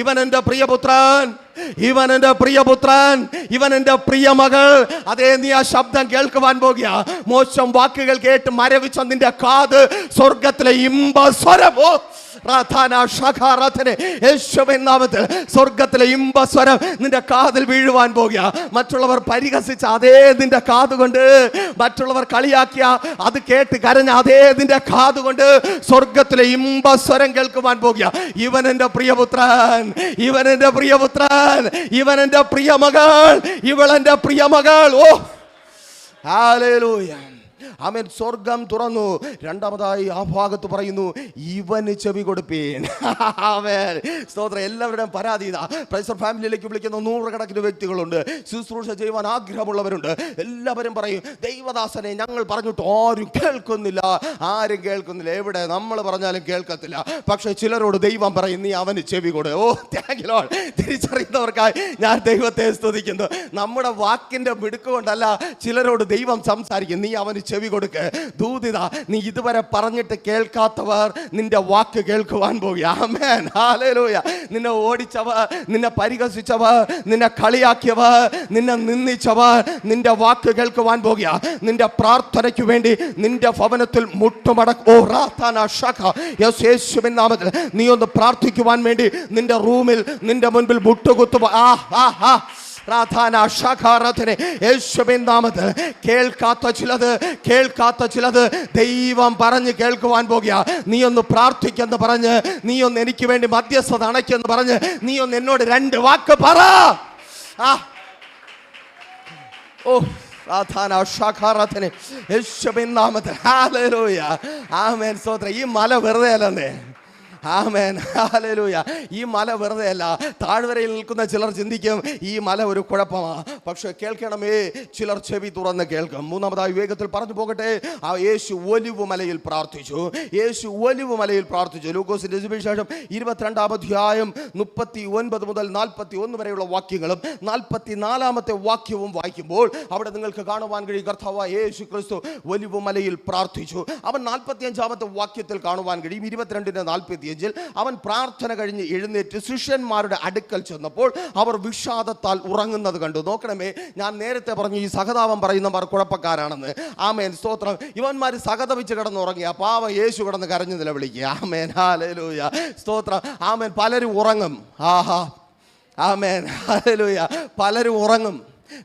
ഇവൻ എൻ്റെ പ്രിയപുത്രൻ, ഇവൻ എൻ്റെ പ്രിയപുത്രൻ, ഇവൻ എൻ്റെ പ്രിയമകൾ. അതേ, നീ ആ ശബ്ദം കേൾക്കുവാൻ പോകുക. മോശം വാക്കുകൾ കേട്ട് മരവിച്ച നിന്റെ കാത് സ്വർഗത്തിലെ ഇമ്പസ്വരമോ യേശുവിൻ നാമത്തിൽ സ്വർഗത്തിലെ ഇമ്പസ്വരം നിന്റെ കാതിൽ വീഴുവാൻ പോകുക. മറ്റുള്ളവർ പരിഹസിച്ച അതേ നിന്റെ കാതുകൊണ്ട്, മറ്റുള്ളവർ കളിയാക്കിയ അത് കേട്ട് കരഞ്ഞ അതേ നിന്റെ കാതുകൊണ്ട് സ്വർഗത്തിലെ ഇമ്പസ്വരം കേൾക്കുവാൻ പോകുക. ഇവൻ എൻ്റെ പ്രിയപുത്രൻ, ഇവൻ എൻ്റെ പ്രിയപുത്രൻ, ഇവൻ എൻ്റെ പ്രിയമകൾ, ഇവൾ എൻ്റെ പ്രിയമകൾ. ഓ ഹല്ലേലൂയ, ആമേൻ. സ്വർഗം തുറന്നു. രണ്ടാമതായി ആ ഭാഗത്ത് പറയുന്നു, ഇവന് ചെവി കൊടുപ്പീൻ. ആമേൻ, സ്തോത്രം. എല്ലാവരുടെയും പരാതി ഇതാ. പ്രൈസർ ഫാമിലിയിലേക്ക് വിളിക്കുന്ന നൂറുകണക്കിന് വ്യക്തികളുണ്ട്, ശുശ്രൂഷ ചെയ്യുവാൻ ആഗ്രഹമുള്ളവരുണ്ട്. എല്ലാവരും പറയും, ദൈവദാസനെ ഞങ്ങൾ പറഞ്ഞിട്ട് ആരും കേൾക്കുന്നില്ല, ആരും കേൾക്കുന്നില്ല. എവിടെ നമ്മൾ പറഞ്ഞാലും കേൾക്കത്തില്ല. പക്ഷെ ചിലരോട് ദൈവം പറയും, നീ അവന് ചെവി കൊടു. ഓ താങ്ക് യു ലോർഡ്. തിരിച്ചറിയുന്നവർക്കായി ഞാൻ ദൈവത്തെ സ്തുതിക്കുന്നു. നമ്മുടെ വാക്കിന്റെ മിടുക്കുകൊണ്ടല്ല ചിലരോട് ദൈവം സംസാരിക്കും, നീ അവന് ചെവി കൊടുക്ക്. ദൂതിത, നീ ഇതുവരെ പറഞ്ഞിട്ട് കേൾക്കാത്തവർ നിന്റെ വാക്ക് കേൾക്കുവാൻ പോകുക. ആമേൻ, ഹല്ലേലൂയ. നിന്നെ ഓടിച്ചവർ, നിന്നെ പരിഹസിച്ചവർ, നിന്നെ കളിയാക്കിയവർ, നിന്നെ നിന്ദിച്ചവർ നിന്റെ വാക്ക് കേൾക്കുവാൻ പോകുക. നിന്റെ പ്രാർത്ഥനയ്ക്ക് വേണ്ടി നിന്റെ ഭവനത്തിൽ മുട്ടുമടക്കും. യേശുവിൻ നാമത്തിൽ നീ ഒന്ന് പ്രാർത്ഥിക്കുവാൻ വേണ്ടി നിന്റെ റൂമിൽ നിന്റെ മുൻപിൽ മുട്ടുകുത്തുക. യേശുവിൻ നാമത്തിൽ കേൾക്കാത്ത ചിലത് ദൈവം പറഞ്ഞ് കേൾക്കുവാൻ പോകുക. നീ ഒന്ന് പ്രാർത്ഥിക്കെന്ന് പറഞ്ഞ്, നീ ഒന്ന് എനിക്ക് വേണ്ടി മധ്യസ്ഥത അണയ്ക്കെന്ന് പറഞ്ഞ്, നീ ഒന്ന് എന്നോട് രണ്ട് വാക്ക് പറ. ഓ യേശുവിൻ നാമത്തിൽ ഹല്ലേലൂയ, ആമേൻ, സ്തോത്രം. ഈ മല വെറുതെ അല്ലെന്നേ. ആമേൻ, ഹല്ലേലൂയ. ഈ മല വെറുതെ അല്ല. താഴ്വരയിൽ നിൽക്കുന്ന ചിലർ ചിന്തിക്കും, ഈ മല ഒരു കുഴപ്പമാണ്. പക്ഷെ കേൾക്കണമേ, ചിലർ ചെവി തുറന്ന് കേൾക്കും. മൂന്നാമതായി വേഗത്തിൽ പറഞ്ഞു പോകട്ടെ. ആ യേശു ഒലിവ് മലയിൽ പ്രാർത്ഥിച്ചു. യേശു ഒലിവ് മലയിൽ പ്രാർത്ഥിച്ചു. ലൂക്കോസിന്റെ സുവിശേഷം 22-ാം അധ്യായം 39 മുതൽ 41 വരെയുള്ള വാക്യങ്ങളും 44-ാമത്തെ വാക്യവും വായിക്കുമ്പോൾ അവിടെ നിങ്ങൾക്ക് കാണുവാൻ കഴിയും, കർത്താവായ യേശു ക്രിസ്തു ഒലിവ് മലയിൽ പ്രാർത്ഥിച്ചു. അവൻ 45-ാമത്തെ വാക്യത്തിൽ കാണുവാൻ കഴിയും. 22-45 അവൻ പ്രാർത്ഥന കഴിഞ്ഞ് എഴുന്നേറ്റ് ശിഷ്യന്മാരുടെ അടുക്കൽ ചെന്നപ്പോൾ അവർ വിഷാദത്താൽ ഉറങ്ങുന്നത് കണ്ടു. നോക്കണമേ, ഞാൻ നേരത്തെ പറഞ്ഞു ഈ സഹതാപം പറയുന്നവർ കുഴപ്പക്കാരാണെന്ന്. ആമേൻ, സ്തോത്രം. ഇവന്മാർ സഹതപിച്ച് കിടന്നുറങ്ങിയ പാവം യേശു കിടന്ന് കരഞ്ഞു നിലവിളിക്കുക. ആമേൻ, ഹല്ലേലൂയ, സ്തോത്രം. ആമേൻ, പലരും ഉറങ്ങും. ആമേൻ, ഹല്ലേലൂയ, പലരും ഉറങ്ങും.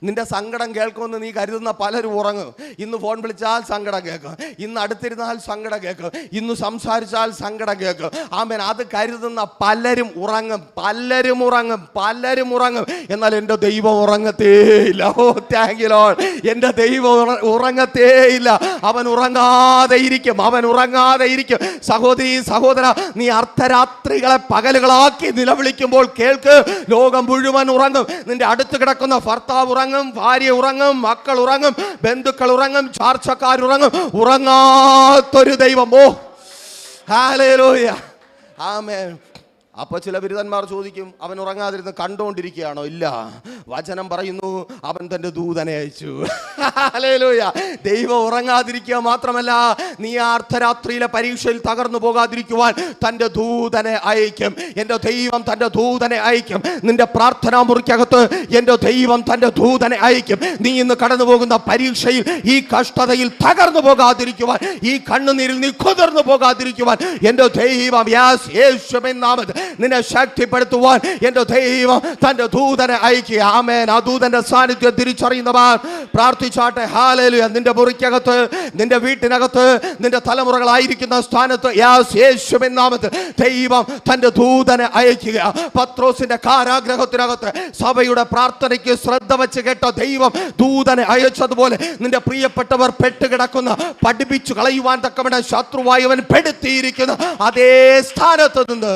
നിന്റെ സങ്കടം കേൾക്കുമെന്ന് നീ കരുതുന്ന പലരും ഉറങ്ങും. ഇന്ന് ഫോൺ വിളിച്ചാൽ സങ്കടം കേൾക്കും, ഇന്ന് അടുത്തിരുന്നാൽ സങ്കടം കേൾക്കും, ഇന്ന് സംസാരിച്ചാൽ സങ്കടം കേൾക്കും. ആമേൻ, അത് കരുതുന്ന പലരും ഉറങ്ങും, പലരും ഉറങ്ങും, പലരും ഉറങ്ങും. എന്നാൽ എൻ്റെ ദൈവം ഉറങ്ങത്തേയില്ല. ഓ താങ്ക് യു ലോർഡ്. എൻ്റെ ദൈവം ഉറങ്ങത്തേയില്ല. അവൻ ഉറങ്ങാതെ ഇരിക്കും, അവൻ ഉറങ്ങാതെ ഇരിക്കും. സഹോദരി സഹോദര, നീ അർദ്ധരാത്രികളെ പകലുകളാക്കി നിലവിളിക്കുമ്പോൾ കേൾക്ക്, ലോകം മുഴുവൻ ഉറങ്ങും. നിന്റെ അടുത്ത് കിടക്കുന്ന ഭർത്താവ് ഉറങ്ങും, ഭാര്യ ഉറങ്ങും, മക്കൾ ഉറങ്ങും, ബന്ധുക്കൾ ഉറങ്ങും, ചാർച്ചക്കാർ ഉറങ്ങും. ഉറങ്ങാത്തൊരു ദൈവം. ഓ ഹല്ലേലൂയ, ആമേൻ. അപ്പോൾ ചില ബിരുദന്മാർ ചോദിക്കും, അവൻ ഉറങ്ങാതിരുന്ന് കണ്ടുകൊണ്ടിരിക്കുകയാണോ? ഇല്ല, വചനം പറയുന്നു അവൻ തൻ്റെ ദൂതനെ അയച്ചു. ഹല്ലേലൂയ. ദൈവം ഉറങ്ങാതിരിക്കുക മാത്രമല്ല, നീ അർദ്ധരാത്രിയിലെ പരീക്ഷയിൽ തകർന്നു പോകാതിരിക്കുവാൻ തൻ്റെ ദൂതനെ അയക്കും. എൻ്റെ ദൈവം തൻ്റെ ദൂതനെ അയക്കും. നിന്റെ പ്രാർത്ഥനാ മുറിക്കകത്ത് എൻ്റെ ദൈവം തൻ്റെ ദൂതനെ അയക്കും. നീ ഇന്ന് കടന്നു പോകുന്ന പരീക്ഷയിൽ, ഈ കഷ്ടതയിൽ തകർന്നു പോകാതിരിക്കുവാൻ, ഈ കണ്ണുനീരിൽ നീ കുതിർന്നു പോകാതിരിക്കുവാൻ എൻ്റെ ദൈവം യേശുവിൻ നാമത്തിൽ നിന്നെ ശക്തിപ്പെടുത്തുവാൻ എൻ്റെ ദൈവം തൻ്റെ ദൂതനെ അയക്കുക. ആമേൻ. ആ ദൂതന്റെ സാന്നിധ്യം തിരിച്ചറിയുന്നവർ പ്രാർത്ഥിച്ചാട്ടെ. ഹല്ലേലൂയ. നിന്റെ മുറിക്കകത്ത്, നിന്റെ വീട്ടിനകത്ത്, നിന്റെ തലമുറകളായിരിക്കുന്ന സ്ഥാനത്ത് യേശുവിൻ നാമത്തിൽ ദൈവം തൻ്റെ ദൂതനെ അയക്കുക. പത്രോസിന്റെ കാരാഗ്രഹത്തിനകത്ത് സഭയുടെ പ്രാർത്ഥനയ്ക്ക് ശ്രദ്ധ വെച്ച് കേട്ട ദൈവം ദൂതനെ അയച്ചതുപോലെ നിന്റെ പ്രിയപ്പെട്ടവർ പെട്ടുകിടക്കുന്ന, പഠിപ്പിച്ചു കളയുവാൻ തക്കവണ്ണം ശത്രുവായവൻ പെടുത്തിയിരിക്കുന്ന അതേ സ്ഥാനത്ത് നിന്ന്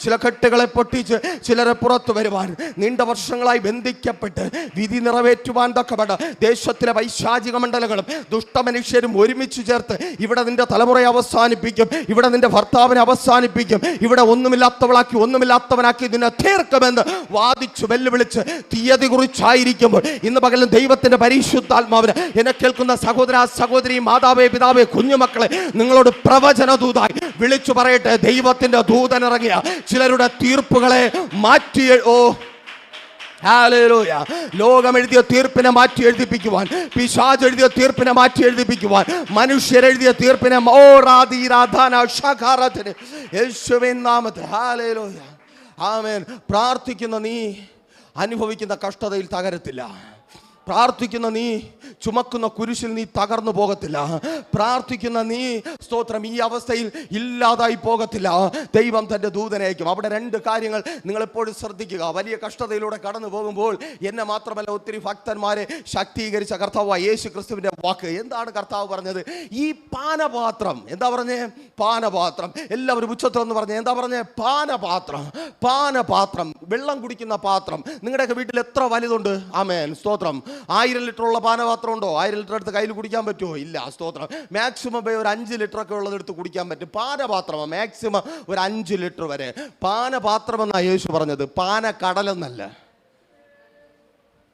ചില കെട്ടുകളെ പൊട്ടിച്ച് ചിലരെ പുറത്തു വരുവാൻ, നീണ്ട വർഷങ്ങളായി ബന്ധിക്കപ്പെട്ട് വിധി നിറവേറ്റുവാൻ തക്കവണ്ണം ദേശത്തിലെ പൈശാചിക മണ്ഡലങ്ങളും ദുഷ്ടമനുഷ്യരും ഒരുമിച്ച് ചേർത്ത് ഇവിടെ നിന്റെ തലമുറയെ അവസാനിപ്പിക്കും, ഇവിടെ നിന്റെ ഭർത്താവിനെ അവസാനിപ്പിക്കും, ഇവിടെ ഒന്നുമില്ലാത്തവളാക്കി ഒന്നുമില്ലാത്തവനാക്കി നിന്നെ തീർക്കുമെന്ന് വാദിച്ചു വെല്ലുവിളിച്ച് തീയതി കുറിച്ചായിരിക്കുമ്പോൾ ഇന്ന് പകലും ദൈവത്തിന്റെ പരിശുദ്ധാത്മാവിന് എന്നെ കേൾക്കുന്ന സഹോദര സഹോദരി, മാതാവേ പിതാവേ കുഞ്ഞുമക്കളെ നിങ്ങളോട് പ്രവചന ദൂതായി വിളിച്ചു പറയട്ടെ. ദൈവത്തിന്റെ ദൂതൻ ഇറങ്ങിയ ചിലരുടെ തീർപ്പുകളെ മാറ്റി ഹല്ലേലൂയ. ലോകം എഴുതിയ തീർപ്പിനെ മാറ്റി എഴുതിപ്പിക്കുവാൻ, പിശാച് എഴുതിയ തീർപ്പിനെ മാറ്റി എഴുതിപ്പിക്കുവാൻ, മനുഷ്യരെഴുതിയ തീർപ്പിനെ യേശുവിൻ നാമത്തിൽ ഹല്ലേലൂയ. ആമേൻ. പ്രാർത്ഥിക്കുന്ന നീ അനുഭവിക്കുന്ന കഷ്ടതയിൽ തകരത്തില്ല. പ്രാർത്ഥിക്കുന്ന നീ ചുമക്കുന്ന കുരിശിൽ നീ തകർന്നു പോകത്തില്ല. പ്രാർത്ഥിക്കുന്ന നീ സ്തോത്രം ഈ അവസ്ഥയിൽ ഇല്ലാതായി പോകത്തില്ല. ദൈവം തൻ്റെ ദൂതനയക്കും. അവിടെ രണ്ട് കാര്യങ്ങൾ നിങ്ങൾ എപ്പോഴും ശ്രദ്ധിക്കുക. വലിയ കഷ്ടതയിലൂടെ കടന്നു പോകുമ്പോൾ എന്നെ മാത്രമല്ല ഒത്തിരി ഭക്തന്മാരെ ശക്തീകരിച്ച കർത്താവ് യേശു ക്രിസ്തുവിൻ്റെ വാക്ക് എന്താണ് കർത്താവ് പറഞ്ഞത്? ഈ പാനപാത്രം, എന്താ പറഞ്ഞേ? പാനപാത്രം. എല്ലാവരും ഉച്ചത്തിലൊന്ന് പറഞ്ഞേ, എന്താ പറഞ്ഞേ? പാനപാത്രം. പാനപാത്രം, വെള്ളം കുടിക്കുന്ന പാത്രം. നിങ്ങളുടെയൊക്കെ വീട്ടിൽ എത്ര വലുതുണ്ട്? ആമേൻ. സ്തോത്രം. 1000 ലിറ്ററുള്ള പാനപാത്രം ഉണ്ടോ? 1000 ലിറ്റർ എടുത്ത് കയ്യിൽ കുടിക്കാൻ പറ്റുമോ? ഇല്ല. സ്തോത്രം. മാക്സിമം ഒരു 5 ലിറ്ററൊക്കെ ഉള്ളത് എടുത്ത് കുടിക്കാൻ പറ്റും. പാനപാത്രം മാക്സിമം ഒരു 5 ലിറ്റർ വരെ. പാനപാത്രം എന്നാണ് യേശു പറഞ്ഞത്, പാനക്കടലെന്നല്ല.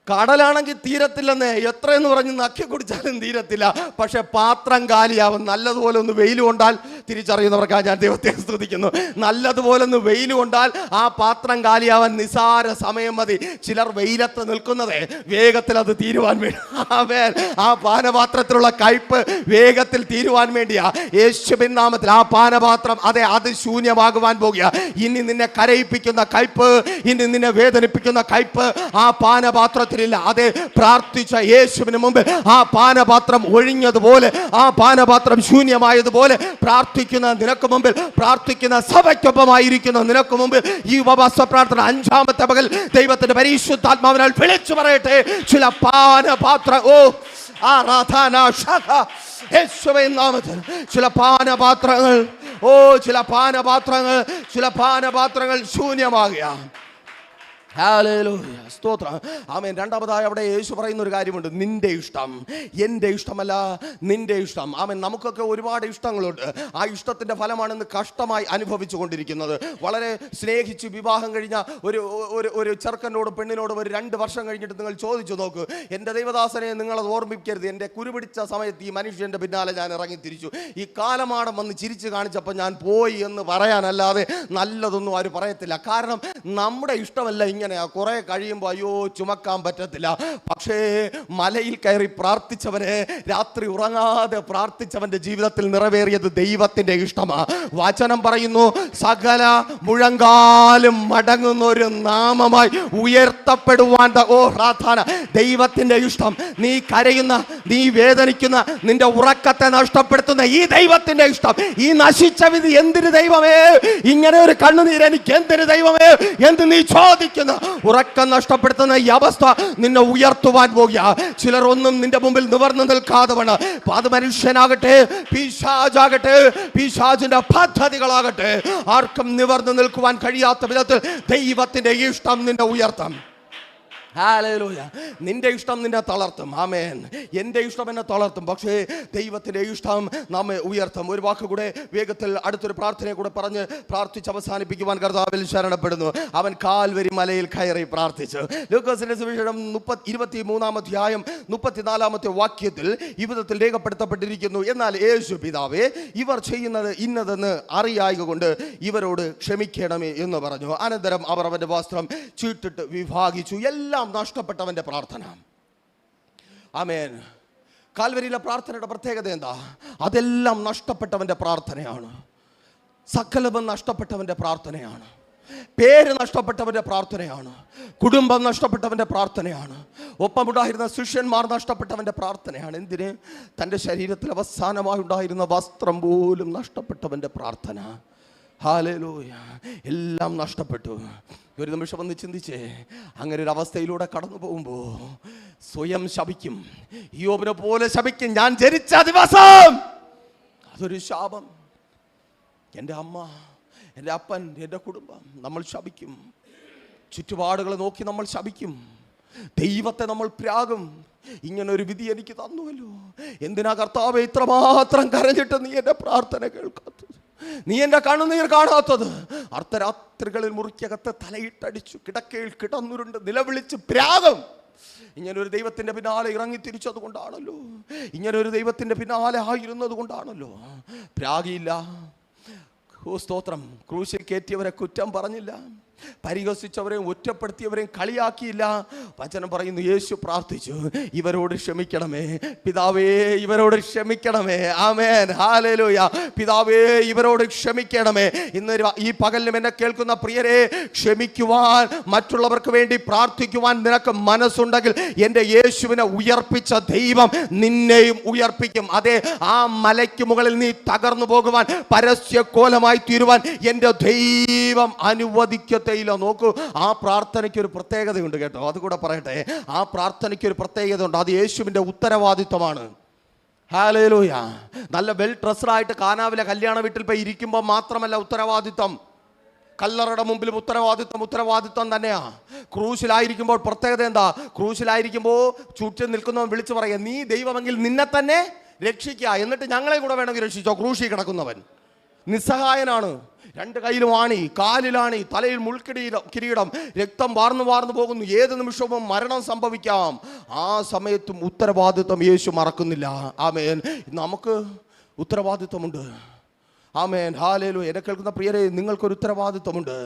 കടലാണെങ്കിൽ തീരത്തില്ലെന്നേ, എത്രയെന്ന് പറഞ്ഞ് നക്കി കുടിച്ചാലും തീരത്തില്ല. പക്ഷെ പാത്രം കാലിയാവും. നല്ലതുപോലെ ഒന്ന് വെയിൽ കൊണ്ടാൽ, തിരിച്ചറിയുന്നവർക്കാണ് ഞാൻ ദൈവത്തെ സ്തുതിക്കുന്നു, നല്ലതുപോലെ ഒന്ന് വെയിൽ കൊണ്ടാൽ ആ പാത്രം കാലിയാവാൻ നിസാര സമയം മതി. ചിലർ വെയിലത്ത് നിൽക്കുന്നതേ വേഗത്തിൽ അത് തീരുവാൻ വേണ്ടി, ആ പാനപാത്രത്തിലുള്ള കയ്പ് വേഗത്തിൽ തീരുവാൻ വേണ്ടിയാ. യേശുവിൻ നാമത്തിൽ ആ പാനപാത്രം അത് ശൂന്യമാകുവാൻ പോകുക. ഇനി നിന്നെ കരയിപ്പിക്കുന്ന കയ്പ്, ഇനി നിന്നെ വേദനിപ്പിക്കുന്ന കയ്പ് ആ പാനപാത്രത്തിൽ ഇല്ല. അതെ, പ്രാർത്ഥിച്ച യേശുവിന് മുമ്പ് ആ പാനപാത്രം ഒഴിഞ്ഞതുപോലെ, ആ പാനപാത്രം ശൂന്യമായതുപോലെ പ്രാർത്ഥിക്കുന്ന നിനക്ക് മുമ്പിൽ, പ്രാർത്ഥിക്കുന്ന സഭയ്ക്കൊപ്പമായിരിക്കുന്ന നിനക്ക് മുമ്പിൽ ഈ ഉപവാസ പ്രാർത്ഥന 5ാമത്തെ പകൽ ദൈവത്തിന്റെ പരിശുദ്ധാത്മാവിനാൽ വിളിച്ചു പറയട്ടെ. ചില പാനപാത്ര ചില പാനപാത്രങ്ങൾ ശൂന്യമാകുക. ഹല്ലേലൂയ. സ്തോത്രം. ആമേൻ. രണ്ടാമതായി അവിടെ യേശു പറയുന്ന ഒരു കാര്യമുണ്ട്, നിന്റെ ഇഷ്ടം, എൻ്റെ ഇഷ്ടമല്ല നിന്റെ ഇഷ്ടം. ആമേൻ. നമുക്കൊക്കെ ഒരുപാട് ഇഷ്ടങ്ങളുണ്ട്. ആ ഇഷ്ടത്തിൻ്റെ ഫലമാണെന്ന് കഷ്ടമായി അനുഭവിച്ചു കൊണ്ടിരിക്കുന്നത്. വളരെ സ്നേഹിച്ച് വിവാഹം കഴിഞ്ഞ ഒരു ചെറുക്കനോടും പെണ്ണിനോടും ഒരു 2 വർഷം കഴിഞ്ഞിട്ട് നിങ്ങൾ ചോദിച്ചു നോക്ക്, എൻ്റെ ദൈവദാസനെ നിങ്ങളത് ഓർമ്മിക്കരുത്, എൻ്റെ കുരുപിടിച്ച സമയത്ത് ഈ മനുഷ്യൻ്റെ പിന്നാലെ ഞാൻ ഇറങ്ങി തിരിച്ചു, ഈ കാലമാടം വന്ന് ചിരിച്ച് കാണിച്ചപ്പോൾ ഞാൻ പോയി എന്ന് പറയാനല്ലാതെ നല്ലതൊന്നും അവർ പറയത്തില്ല. കാരണം നമ്മുടെ ഇഷ്ടമല്ല ഇങ്ങനെ. കുറെ കഴിയുമ്പോൾ അയ്യോ ചുമക്കാൻ പറ്റത്തില്ല. പക്ഷേ മലയിൽ കയറി പ്രാർത്ഥിച്ചവനെ, രാത്രി ഉറങ്ങാതെ പ്രാർത്ഥിച്ചവന്റെ ജീവിതത്തിൽ നിറവേറിയത് ദൈവത്തിന്റെ ഇഷ്ടമാണ്. വചനം പറയുന്നു, സകല മുഴങ്കാലും മടങ്ങുന്ന ഒരു നാമമായി ഉയർത്തപ്പെടുവാൻ പ്രാർത്ഥന ദൈവത്തിന്റെ ഇഷ്ടം. നീ കരയുന്ന, നീ വേദനിക്കുന്ന, നിന്റെ ഉറക്കത്തെ നഷ്ടപ്പെടുത്തുന്ന ഈ ദൈവത്തിന്റെ ഇഷ്ടം. ഈ നശിച്ച വിധി എന്തിന് ദൈവമേ, ഇങ്ങനെ ഒരു കണ്ണുനീര് എനിക്ക് എന്തിന് ദൈവമേ എന്ന് നീ ചോദിക്കുന്ന, ഉറക്കം നഷ്ടപ്പെടുത്തുന്ന ഈ അവസ്ഥ നിന്നെ ഉയർത്തുവാൻ പോകുക. ചിലർ ഒന്നും നിന്റെ മുമ്പിൽ നിവർന്നു നിൽക്കാതെ വേണം. അത് മനുഷ്യനാകട്ടെ, പിശാചാകട്ടെ, പിശാചിന്റെ പദ്ധതികളാകട്ടെ, ആർക്കും നിവർന്നു നിൽക്കുവാൻ കഴിയാത്ത വിധത്തിൽ ദൈവത്തിന്റെ ഇഷ്ടം നിന്നെ ഉയർത്താം. ഹല്ലേലൂയ. നിന്റെ ഇഷ്ടം നിന്നെ തളർത്തും. ആമേൻ. എൻ്റെ ഇഷ്ടം എന്നെ തളർത്തും, പക്ഷേ ദൈവത്തിൻ്റെ ഇഷ്ടം നമ്മെ ഉയർത്തും. ഒരു വാക്ക് കൂടെ വേഗത്തിൽ അടുത്തൊരു പ്രാർത്ഥനയെ കൂടെ പറഞ്ഞ് പ്രാർത്ഥിച്ച് അവസാനിപ്പിക്കുവാൻ കർത്താവിൽ ശരണപ്പെടുന്നു. അവൻ കാൽവരി മലയിൽ കയറി പ്രാർത്ഥിച്ചു. ലൂക്കോസിന്റെ സുവിശേഷം 23-ാം അധ്യായം 34-ാമത്തെ വാക്യത്തിൽ ഇവിധത്തിൽ രേഖപ്പെടുത്തപ്പെട്ടിരിക്കുന്നു, എന്നാൽ യേശു പിതാവേ, ഇവർ ചെയ്യുന്നത് ഇന്നതെന്ന് അറിയായകൊണ്ട് ഇവരോട് ക്ഷമിക്കണമേ എന്ന് പറഞ്ഞു. അനന്തരം അവർ അവന്റെ വസ്ത്രം ചീട്ടിട്ട് വിഭാഗിച്ചു. എല്ലാം നഷ്ടപ്പെട്ടവന്റെ പ്രാർത്ഥന. ആമേൻ. കാൽവരിയിലെ പ്രാർത്ഥനയുടെ പ്രത്യേകത എന്താ? അതെല്ലാം നഷ്ടപ്പെട്ടവന്റെ പ്രാർത്ഥനയാണ്. സകലവും നഷ്ടപ്പെട്ടവൻ്റെ പ്രാർത്ഥനയാണ്. പേര് നഷ്ടപ്പെട്ടവൻ്റെ പ്രാർത്ഥനയാണ്. കുടുംബം നഷ്ടപ്പെട്ടവൻ്റെ പ്രാർത്ഥനയാണ്. ഒപ്പമുണ്ടായിരുന്ന ശിഷ്യന്മാർ നഷ്ടപ്പെട്ടവൻ്റെ പ്രാർത്ഥനയാണ്. എന്തിന്? തൻ്റെ ശരീരത്തിൽ അവസാനമായി ഉണ്ടായിരുന്ന വസ്ത്രം പോലും നഷ്ടപ്പെട്ടവൻ്റെ പ്രാർത്ഥന. ഹല്ലേലൂയ. എല്ലാം നഷ്ടപ്പെട്ടു. ഒരു നിമിഷം ഒന്ന് ചിന്തിച്ചേ, അങ്ങനെ ഒരു അവസ്ഥയിലൂടെ കടന്നു പോകുമ്പോൾ സ്വയം ശപിക്കും. യോബിനെ പോലെ ശപിക്കും. ഞാൻ ജനിച്ച ദിവസം അതൊരു ശാപം. എൻ്റെ അമ്മ, എൻ്റെ അപ്പൻ, എൻ്റെ കുടുംബം, നമ്മൾ ശപിക്കും. ചുറ്റുപാടുകൾ നോക്കി നമ്മൾ ശപിക്കും. ദൈവത്തെ നമ്മൾ പ്രാകും. ഇങ്ങനൊരു വിധി എനിക്ക് തന്നുവല്ലോ, എന്തിനാ കർത്താവേ ഇത്രമാത്രം കരഞ്ഞിട്ട് നീ എൻ്റെ പ്രാർത്ഥന കേൾക്കാത്തത്, നീ എൻ്റെ കണ്ണുനീർ കാണാത്തത്? അർദ്ധരാത്രികളിൽ മുറിക്കകത്ത് തലയിട്ടടിച്ചു കിടക്കയിൽ കിടന്നുരുണ്ട് നിലവിളിച്ച് പ്രാകും. ഇങ്ങനൊരു ദൈവത്തിൻ്റെ പിന്നാലെ ഇറങ്ങി തിരിച്ചത് കൊണ്ടാണല്ലോ, ഇങ്ങനൊരു ദൈവത്തിൻ്റെ പിന്നാലെ ആയിരുന്നത് കൊണ്ടാണല്ലോ. പ്രാഗിയില്ല. സ്തോത്രം. ക്രൂശിൽ കയറ്റിയവരെ കുറ്റം പറഞ്ഞില്ല, പരിഹസിച്ചവരെയും ഒറ്റപ്പെടുത്തിയവരെയും കളിയാക്കിയില്ല. വചനം പറയുന്നു, യേശു പ്രാർത്ഥിച്ചു, ഇവരോട് ക്ഷമിക്കണമേ പിതാവേ, ഇവരോട് ക്ഷമിക്കണമേ. ആമേൻ, ഹല്ലേലൂയ. പിതാവേ, ഇവരോട് ക്ഷമിക്കണമേ. ഇന്ന് ഈ പകലിലും എന്നെ കേൾക്കുന്ന പ്രിയരെ, ക്ഷമിക്കുവാൻ, മറ്റുള്ളവർക്ക് വേണ്ടി പ്രാർത്ഥിക്കുവാൻ നിനക്ക് മനസ്സുണ്ടെങ്കിൽ എൻ്റെ യേശുവിനെ ഉയർപ്പിച്ച ദൈവം നിന്നെയും ഉയർപ്പിക്കും. അതെ, ആ മലയ്ക്ക് മുകളിൽ നീ തകർന്നു പോകുവാൻ, പരസ്യക്കോലമായി തീരുവാൻ എൻ്റെ ദൈവം അനുവദിക്കത്തില്ല. നോക്കൂ, ആ പ്രാർത്ഥനയ്ക്ക് ഒരു പ്രത്യേകതയുണ്ട് കേട്ടോ, അതുകൂടെ പറയട്ടെ. ആ പ്രാർത്ഥനയ്ക്ക് ഒരു പ്രത്യേകത ഉണ്ട്. അത് യേശുവിൻ്റെ ഉത്തരവാദിത്വമാണ്. ഹല്ലേലൂയ. നല്ല വെൽ ഡ്രസ്ഡായിട്ട് കാനാവിലെ കല്യാണ വീട്ടിൽ പോയി ഇരിക്കുമ്പോൾ മാത്രമല്ല ഉത്തരവാദിത്വം, കല്ലറയുടെ മുമ്പിലും ഉത്തരവാദിത്വം തന്നെയാ. ക്രൂശിലായിരിക്കുമ്പോൾ പ്രത്യേകത എന്താ? ക്രൂശിലായിരിക്കുമ്പോൾ ചുറ്റും നിൽക്കുന്നവൻ വിളിച്ചു പറയുക, നീ ദൈവമെങ്കിൽ നിന്നെ തന്നെ രക്ഷിക്കുക, എന്നിട്ട് ഞങ്ങളെ കൂടെ വേണമെങ്കിൽ രക്ഷിച്ചോ. ക്രൂശി കിടക്കുന്നവൻ നിസ്സഹായനാണ്. രണ്ട് കയ്യിലും ആണി, കാലിലാണി, തലയിൽ കിരീടം, രക്തം വാർന്നു പോകുന്നു. ഏത് നിമിഷവും മരണം സംഭവിക്കാം. ആ സമയത്തും ഉത്തരവാദിത്വം യേശു മറക്കുന്നില്ല. ആമേൻ. നമുക്ക് ഉത്തരവാദിത്വമുണ്ട്. ആമേൻ, ഹല്ലേലൂയ. എന്നെ കേൾക്കുന്ന പ്രിയരെ, നിങ്ങൾക്കൊരു ഉത്തരവാദിത്വമുണ്ട്.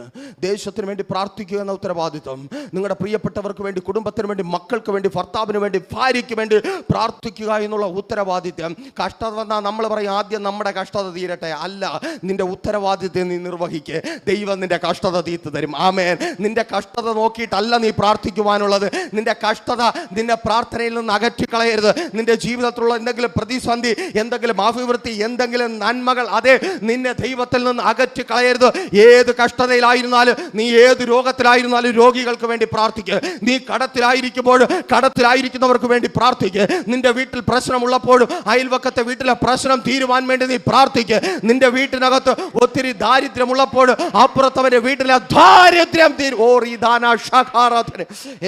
ദേശത്തിന് വേണ്ടി പ്രാർത്ഥിക്കുക എന്ന ഉത്തരവാദിത്വം, നിങ്ങളുടെ പ്രിയപ്പെട്ടവർക്ക് വേണ്ടി, കുടുംബത്തിന് വേണ്ടി, മക്കൾക്ക് വേണ്ടി, ഭർത്താവിന് വേണ്ടി, ഭാര്യയ്ക്ക് വേണ്ടി പ്രാർത്ഥിക്കുക എന്നുള്ള ഉത്തരവാദിത്വം. കഷ്ടത വന്നാൽ നമ്മൾ പറയും ആദ്യം നമ്മുടെ കഷ്ടത തീരട്ടെ. അല്ല, നിന്റെ ഉത്തരവാദിത്വം നീ നിർവഹിക്കുക. ദൈവം നിന്റെ കഷ്ടത തീർത്തു തരും. ആമേൻ. നിന്റെ കഷ്ടത നോക്കിയിട്ടല്ല നീ പ്രാർത്ഥിക്കുവാനുള്ളത്. നിന്റെ കഷ്ടത നിന്റെ പ്രാർത്ഥനയിൽ നിന്ന് അകറ്റിക്കളയരുത്. നിന്റെ ജീവിതത്തിലുള്ള എന്തെങ്കിലും പ്രതിസന്ധി, എന്തെങ്കിലും അഭിവൃദ്ധി, എന്തെങ്കിലും നന്മകൾ, അതേ, നിന്നെ ദൈവത്തിൽ നിന്ന് അകറ്റി കളയരുത്. ഏത് കഷ്ടതയിലായിരുന്നാലും, നീ ഏത് രോഗത്തിലായിരുന്നാലും രോഗികൾക്ക് വേണ്ടി പ്രാർത്ഥിക്കുക. നീ കടത്തിലായിരിക്കുന്നവർക്ക് വേണ്ടി പ്രാർത്ഥിക്കുക. നിന്റെ വീട്ടിൽ പ്രശ്നമുള്ളപ്പോഴും അയൽവക്കത്തെ വീട്ടിലെ പ്രശ്നം തീരുവാൻ വേണ്ടി നീ പ്രാർത്ഥിക്കുക. നിന്റെ വീട്ടിനകത്ത് ഒത്തിരി ദാരിദ്ര്യമുള്ളപ്പോൾ അപ്പുറത്തവന്റെ വീട്ടിലെ ദാരിദ്ര്യം തീരും.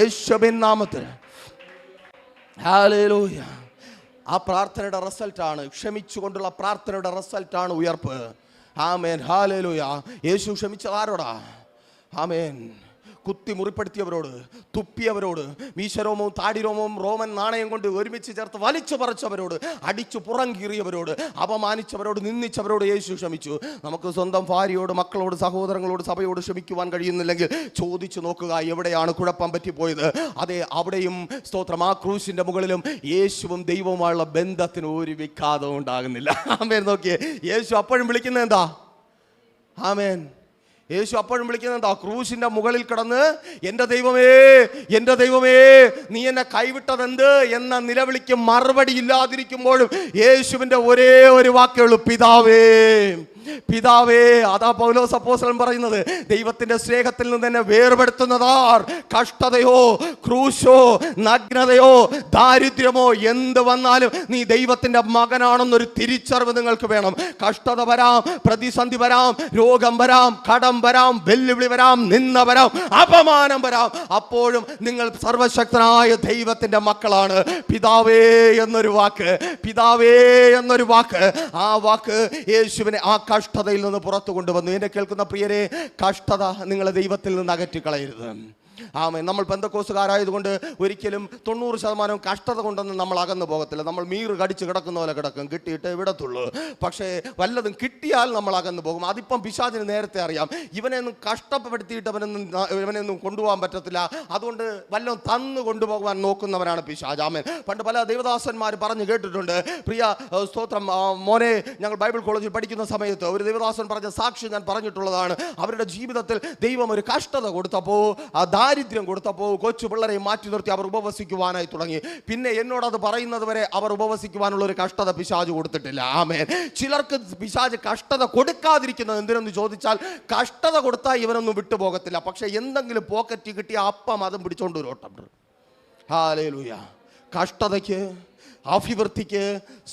യേശുവിൻ നാമത്തിൽ ഹല്ലേലൂയ. ആ പ്രാർത്ഥനയുടെ റിസൾട്ടാണ്, ക്ഷമിച്ചുകൊണ്ടുള്ള പ്രാർത്ഥനയുടെ റിസൾട്ടാണ് ഉയർപ്പ്. ആമേൻ, ഹല്ലേലൂയ. യേശു ക്ഷമിച്ചത് ആരോടാ? ആമേൻ. കുത്തി മുറിപ്പെടുത്തിയവരോട്, തുപ്പിയവരോട്, മീശരോമവും താടിരോമവും റോമൻ നാണയം കൊണ്ട് ഒരുമിച്ച് ചേർത്ത് വലിച്ചു പറിച്ചവരോട്, അടിച്ചു പുറംകീറിയവരോട്, അപമാനിച്ചവരോട്, നിന്ദിച്ചവരോട് യേശു ക്ഷമിച്ചു. നമുക്ക് സ്വന്തം ഭാര്യയോട്, മക്കളോട്, സഹോദരങ്ങളോട്, സഭയോട് ക്ഷമിക്കുവാൻ കഴിയുന്നില്ലെങ്കിൽ ചോദിച്ചു നോക്കുക, എവിടെയാണ് കുഴപ്പം പറ്റിപ്പോയത്? അതെ, അവിടെയും സ്തോത്രം, ആ ക്രൂശിന്റെ മുകളിലും യേശുവും ദൈവവുമായുള്ള ബന്ധത്തിന് ഒരു വിഘാതവും ഉണ്ടാകുന്നില്ല. ആമേൻ. നോക്കിയേ, യേശു അപ്പോഴും വിളിക്കുന്നത് എന്താ? ആമേൻ. യേശു അപ്പോഴും വിളിക്കുന്നത് എന്താ? ക്രൂശിന്റെ മുകളിൽ കിടന്ന്, എൻ്റെ ദൈവമേ, എൻ്റെ ദൈവമേ, നീ എന്നെ കൈവിട്ടതെന്ത് എന്ന നിലവിളിക്ക് മറുപടി ഇല്ലാതിരിക്കുമ്പോഴും യേശുവിൻ്റെ ഒരേ ഒരു വാക്കേ ഉള്ളൂ, പിതാവേ, പിതാവേ. അതാ പൗലോസ് അപ്പോസ്തലൻ പറയുന്നത്, ദൈവത്തിന്റെ സ്നേഹത്തിൽ നിന്ന് തന്നെ വേർപെടുത്തുന്നതാർ? കഷ്ടതയോ, ക്രൂശോ, നഗ്നതയോ, ദാരിദ്ര്യമോ, എന്ത് വന്നാലും നീ ദൈവത്തിന്റെ മകനാണെന്നൊരു തിരിച്ചറിവ് നിങ്ങൾക്ക് വേണം. കഷ്ടത വരാം, പ്രതിസന്ധി വരാം, രോഗം വരാം, കടം വരാം, വെല്ലുവിളി വരാം, നിന്ദ വരാം, അപമാനം വരാം. അപ്പോഴും നിങ്ങൾ സർവശക്തനായ ദൈവത്തിന്റെ മക്കളാണ്. പിതാവേ എന്നൊരു വാക്ക്, പിതാവേ എന്നൊരു വാക്ക്, ആ വാക്ക് യേശുവിനെ ആ കഷ്ടതയിൽ നിന്ന് പുറത്തു കൊണ്ടുവന്നു. എന്നെ കേൾക്കുന്ന പ്രിയരെ, കഷ്ടത നിങ്ങളെ ദൈവത്തിൽ നിന്ന് അകറ്റിക്കളയരുത്. നമ്മൾ പെന്തക്കോസുകാരായതുകൊണ്ട് ഒരിക്കലും 90% കഷ്ടത കൊണ്ടൊന്നും നമ്മൾ അകന്നു പോകത്തില്ല. നമ്മൾ മീറ് കടിച്ച് കിടക്കുന്ന പോലെ കിടക്കും, കിട്ടിയിട്ട് വിടത്തുള്ളൂ. പക്ഷേ വല്ലതും കിട്ടിയാൽ നമ്മൾ അകന്നു പോകും. അതിപ്പം പിശാചിന് നേരത്തെ അറിയാം, ഇവനെയൊന്നും കഷ്ടപ്പെടുത്തിയിട്ട് ഇവനെയൊന്നും കൊണ്ടുപോകാൻ പറ്റത്തില്ല. അതുകൊണ്ട് വല്ലതും തന്നു കൊണ്ടുപോകാൻ നോക്കുന്നവരാണ് പിശാച്. ആമേൻ. പണ്ട് പല ദേവദാസന്മാർ പറഞ്ഞു കേട്ടിട്ടുണ്ട്. പ്രിയ സ്തോത്രം മോനെ, ഞങ്ങൾ ബൈബിൾ കോളേജിൽ പഠിക്കുന്ന സമയത്ത് ഒരു ദേവദാസൻ പറഞ്ഞ സാക്ഷി ഞാൻ പറഞ്ഞിട്ടുള്ളതാണ്. അവരുടെ ജീവിതത്തിൽ ദൈവം ഒരു കഷ്ടത കൊടുത്തപ്പോൾ, ആ ദാരിദ്ര്യം കൊടുത്തപ്പോൾ കൊച്ചു പിള്ളേരെ മാറ്റി നിർത്തി അവർ ഉപവസിക്കുവാനായി തുടങ്ങി. പിന്നെ എന്നോടത് പറയുന്നത് വരെ അവർ ഉപവസിക്കുവാനുള്ള ഒരു കഷ്ടത പിശാച് കൊടുത്തിട്ടില്ല. ആമേൻ. ചിലർക്ക് പിശാച് കഷ്ടത കൊടുക്കാതിരിക്കുന്നത് എന്തിനെന്ന് ചോദിച്ചാൽ, കഷ്ടത കൊടുത്താൽ ഇവനൊന്നും വിട്ടുപോകത്തില്ല. പക്ഷെ എന്തെങ്കിലും പോക്കറ്റ് കിട്ടിയ അപ്പം അതും പിടിച്ചോണ്ട് ഒരു ഓട്ടം. ഹല്ലേലൂയ. കഷ്ടതയ്ക്ക്, അഭിവൃദ്ധിക്ക്,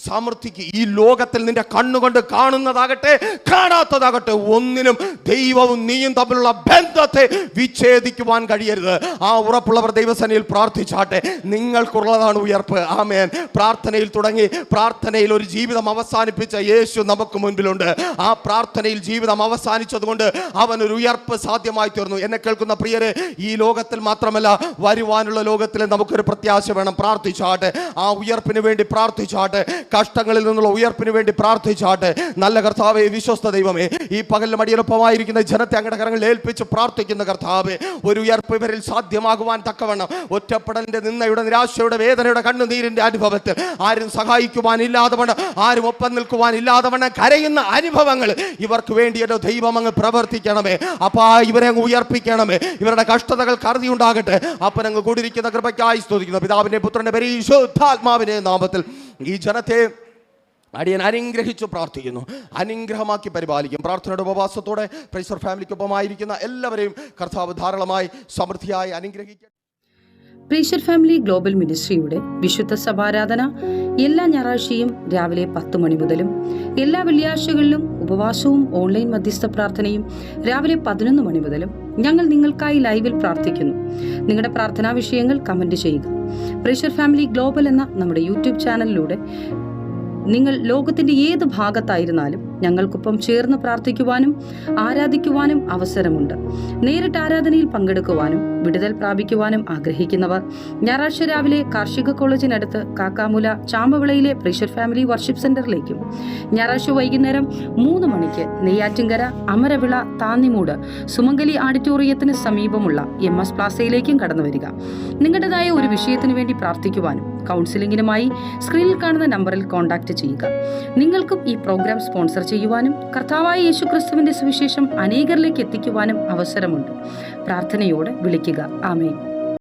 സമൃദ്ധിക്ക് ഈ ലോകത്തിൽ നിന്റെ കണ്ണുകൊണ്ട് കാണുന്നതാകട്ടെ കാണാത്തതാകട്ടെ ഒന്നിനും ദൈവവും നീയും തമ്മിലുള്ള ബന്ധത്തെ വിച്ഛേദിക്കുവാൻ കഴിയരുത്. ആ ഉറപ്പുള്ളവർ ദൈവസന്നിധിയിൽ പ്രാർത്ഥിച്ചാട്ടെ. നിങ്ങൾക്കുള്ളതാണ് ഉയർപ്പ്. ആമേൻ. പ്രാർത്ഥനയിൽ തുടങ്ങി പ്രാർത്ഥനയിൽ ഒരു ജീവിതം അവസാനിപ്പിച്ച യേശു നമുക്ക് മുൻപിലുണ്ട്. ആ പ്രാർത്ഥനയിൽ ജീവിതം അവസാനിച്ചതുകൊണ്ട് അവനൊരു ഉയർപ്പ് സാധ്യമായി തീർന്നു. എന്നെ കേൾക്കുന്ന പ്രിയരെ, ഈ ലോകത്തിൽ മാത്രമല്ല വരുവാനുള്ള ലോകത്തിൽ നമുക്കൊരു പ്രത്യാശ വേണം. പ്രാർത്ഥിച്ചാട്ടെ. ആ ഉയർപ്പിന് വേണ്ടി പ്രാർത്ഥിച്ചാട്ടെ. കഷ്ടങ്ങളിൽ നിന്നുള്ള ഉയർപ്പിന് വേണ്ടി പ്രാർത്ഥിച്ചാട്ടെ. നല്ല കർത്താവേ, വിശ്വസ്ത ദൈവമേ, ഈ പകലിലും അടിയൊപ്പമായിരിക്കുന്ന ജനത്തെ അങ്ങയുടെ കരങ്ങളിൽ ഏൽപ്പിച്ച് പ്രാർത്ഥിക്കുന്ന കർത്താവേ, ഒരു ഉയർപ്പ് ഇവരിൽ സാധ്യമാകുവാൻ തക്കവണ്ണം ഒറ്റപ്പെടലിന്റെ, നിന്നയുടെ, നിരാശയുടെ, വേദനയുടെ, കണ്ണുനീരിന്റെ അനുഭവത്തിൽ ആരും സഹായിക്കുവാനില്ലാതെ വണ്ണം, ആരും ഒപ്പം നിൽക്കുവാനില്ലാതെ വണ്ണം കരയുന്ന അനുഭവങ്ങൾ ഇവർക്ക് വേണ്ടി എന്റെ ദൈവം അങ്ങ് പ്രവർത്തിക്കണമേ. അപ്പാ ഇവരെ അങ്ങ് ഉയർപ്പിക്കണമേ. ഇവരുടെ കഷ്ടതകൾ കരുതി ഉണ്ടാകട്ടെ. അപ്പനങ്ങ് കൂടിയിരിക്കുന്ന കൃപയ്ക്കായി സ്തുതിക്കുന്നു. പിതാവിന്റെ പുത്രന്റെ പരിശുദ്ധാത്മാവിന്റെ നാമത്തിൽ ഈ ജനത്തെ അടിയൻ അനുഗ്രഹിച്ചു പ്രാർത്ഥിക്കുന്നു. അനുഗ്രഹമാക്കി പരിപാലിക്കും. പ്രാർത്ഥനയുടെ ഉപവാസത്തോടെ പ്രൈസർ ഫാമിലിക്കൊപ്പമായിരിക്കുന്ന എല്ലാവരെയും കർത്താവ് ധാരാളമായി സമൃദ്ധിയായി അനുഗ്രഹിക്കും. പ്രേഷർ ഫാമിലി ഗ്ലോബൽ മിനിസ്ട്രിയുടെ വിശുദ്ധ സഭാരാധന എല്ലാ ഞായറാഴ്ചയും രാവിലെ 10 മണി മുതലും എല്ലാ വെള്ളിയാഴ്ചകളിലും ഉപവാസവും ഓൺലൈൻ മധ്യസ്ഥ പ്രാർത്ഥനയും രാവിലെ 11 മണി മുതലും ഞങ്ങൾ നിങ്ങൾക്കായി ലൈവിൽ പ്രാർത്ഥിക്കുന്നു. നിങ്ങളുടെ പ്രാർത്ഥനാ വിഷയങ്ങൾ കമന്റ് ചെയ്യുക. പ്രേഷർ ഫാമിലി ഗ്ലോബൽ എന്ന നമ്മുടെ യൂട്യൂബ് ചാനലിലൂടെ നിങ്ങൾ ലോകത്തിന്റെ ഏത് ഭാഗത്തായിരുന്നാലും ഞങ്ങൾക്കൊപ്പം ചേർന്ന് പ്രാർത്ഥിക്കുവാനും ആരാധിക്കുവാനും അവസരമുണ്ട്. നേരിട്ട് ആരാധനയിൽ പങ്കെടുക്കുവാനും വിടുതൽ പ്രാപിക്കുവാനും ആഗ്രഹിക്കുന്നവർ ഞായറാഴ്ച രാവിലെ കാർഷിക കോളേജിനടുത്ത് കാക്കാമുല ചാമ്പവിളയിലെ പ്രേഷർ ഫാമിലി വർഷിപ്പ് സെന്ററിലേക്കും ഞായറാഴ്ച വൈകുന്നേരം 3 മണിക്ക് നെയ്യാറ്റിൻകര അമരവിള താന്നിമൂട് സുമംഗലി ഓഡിറ്റോറിയത്തിന് സമീപമുള്ള MS പ്ലാസയിലേക്കും കടന്നു വരിക. നിങ്ങളുടേതായ ഒരു വിഷയത്തിനു വേണ്ടി പ്രാർത്ഥിക്കുവാനും കൗൺസിലിംഗിനുമായി സ്ക്രീനിൽ കാണുന്ന നമ്പറിൽ കോൺടാക്ട് ചെയ്യുക. നിങ്ങൾക്കും ഈ പ്രോഗ്രാം സ്പോൺസർ ചെയ്യുവാനും കർത്താവായ യേശുക്രിസ്തുവിന്റെ സുവിശേഷം അനേകരിലേക്ക് എത്തിക്കുവാനും അവസരമുണ്ട്. പ്രാർത്ഥനയോടെ വിളിക്കുക. ആമേൻ.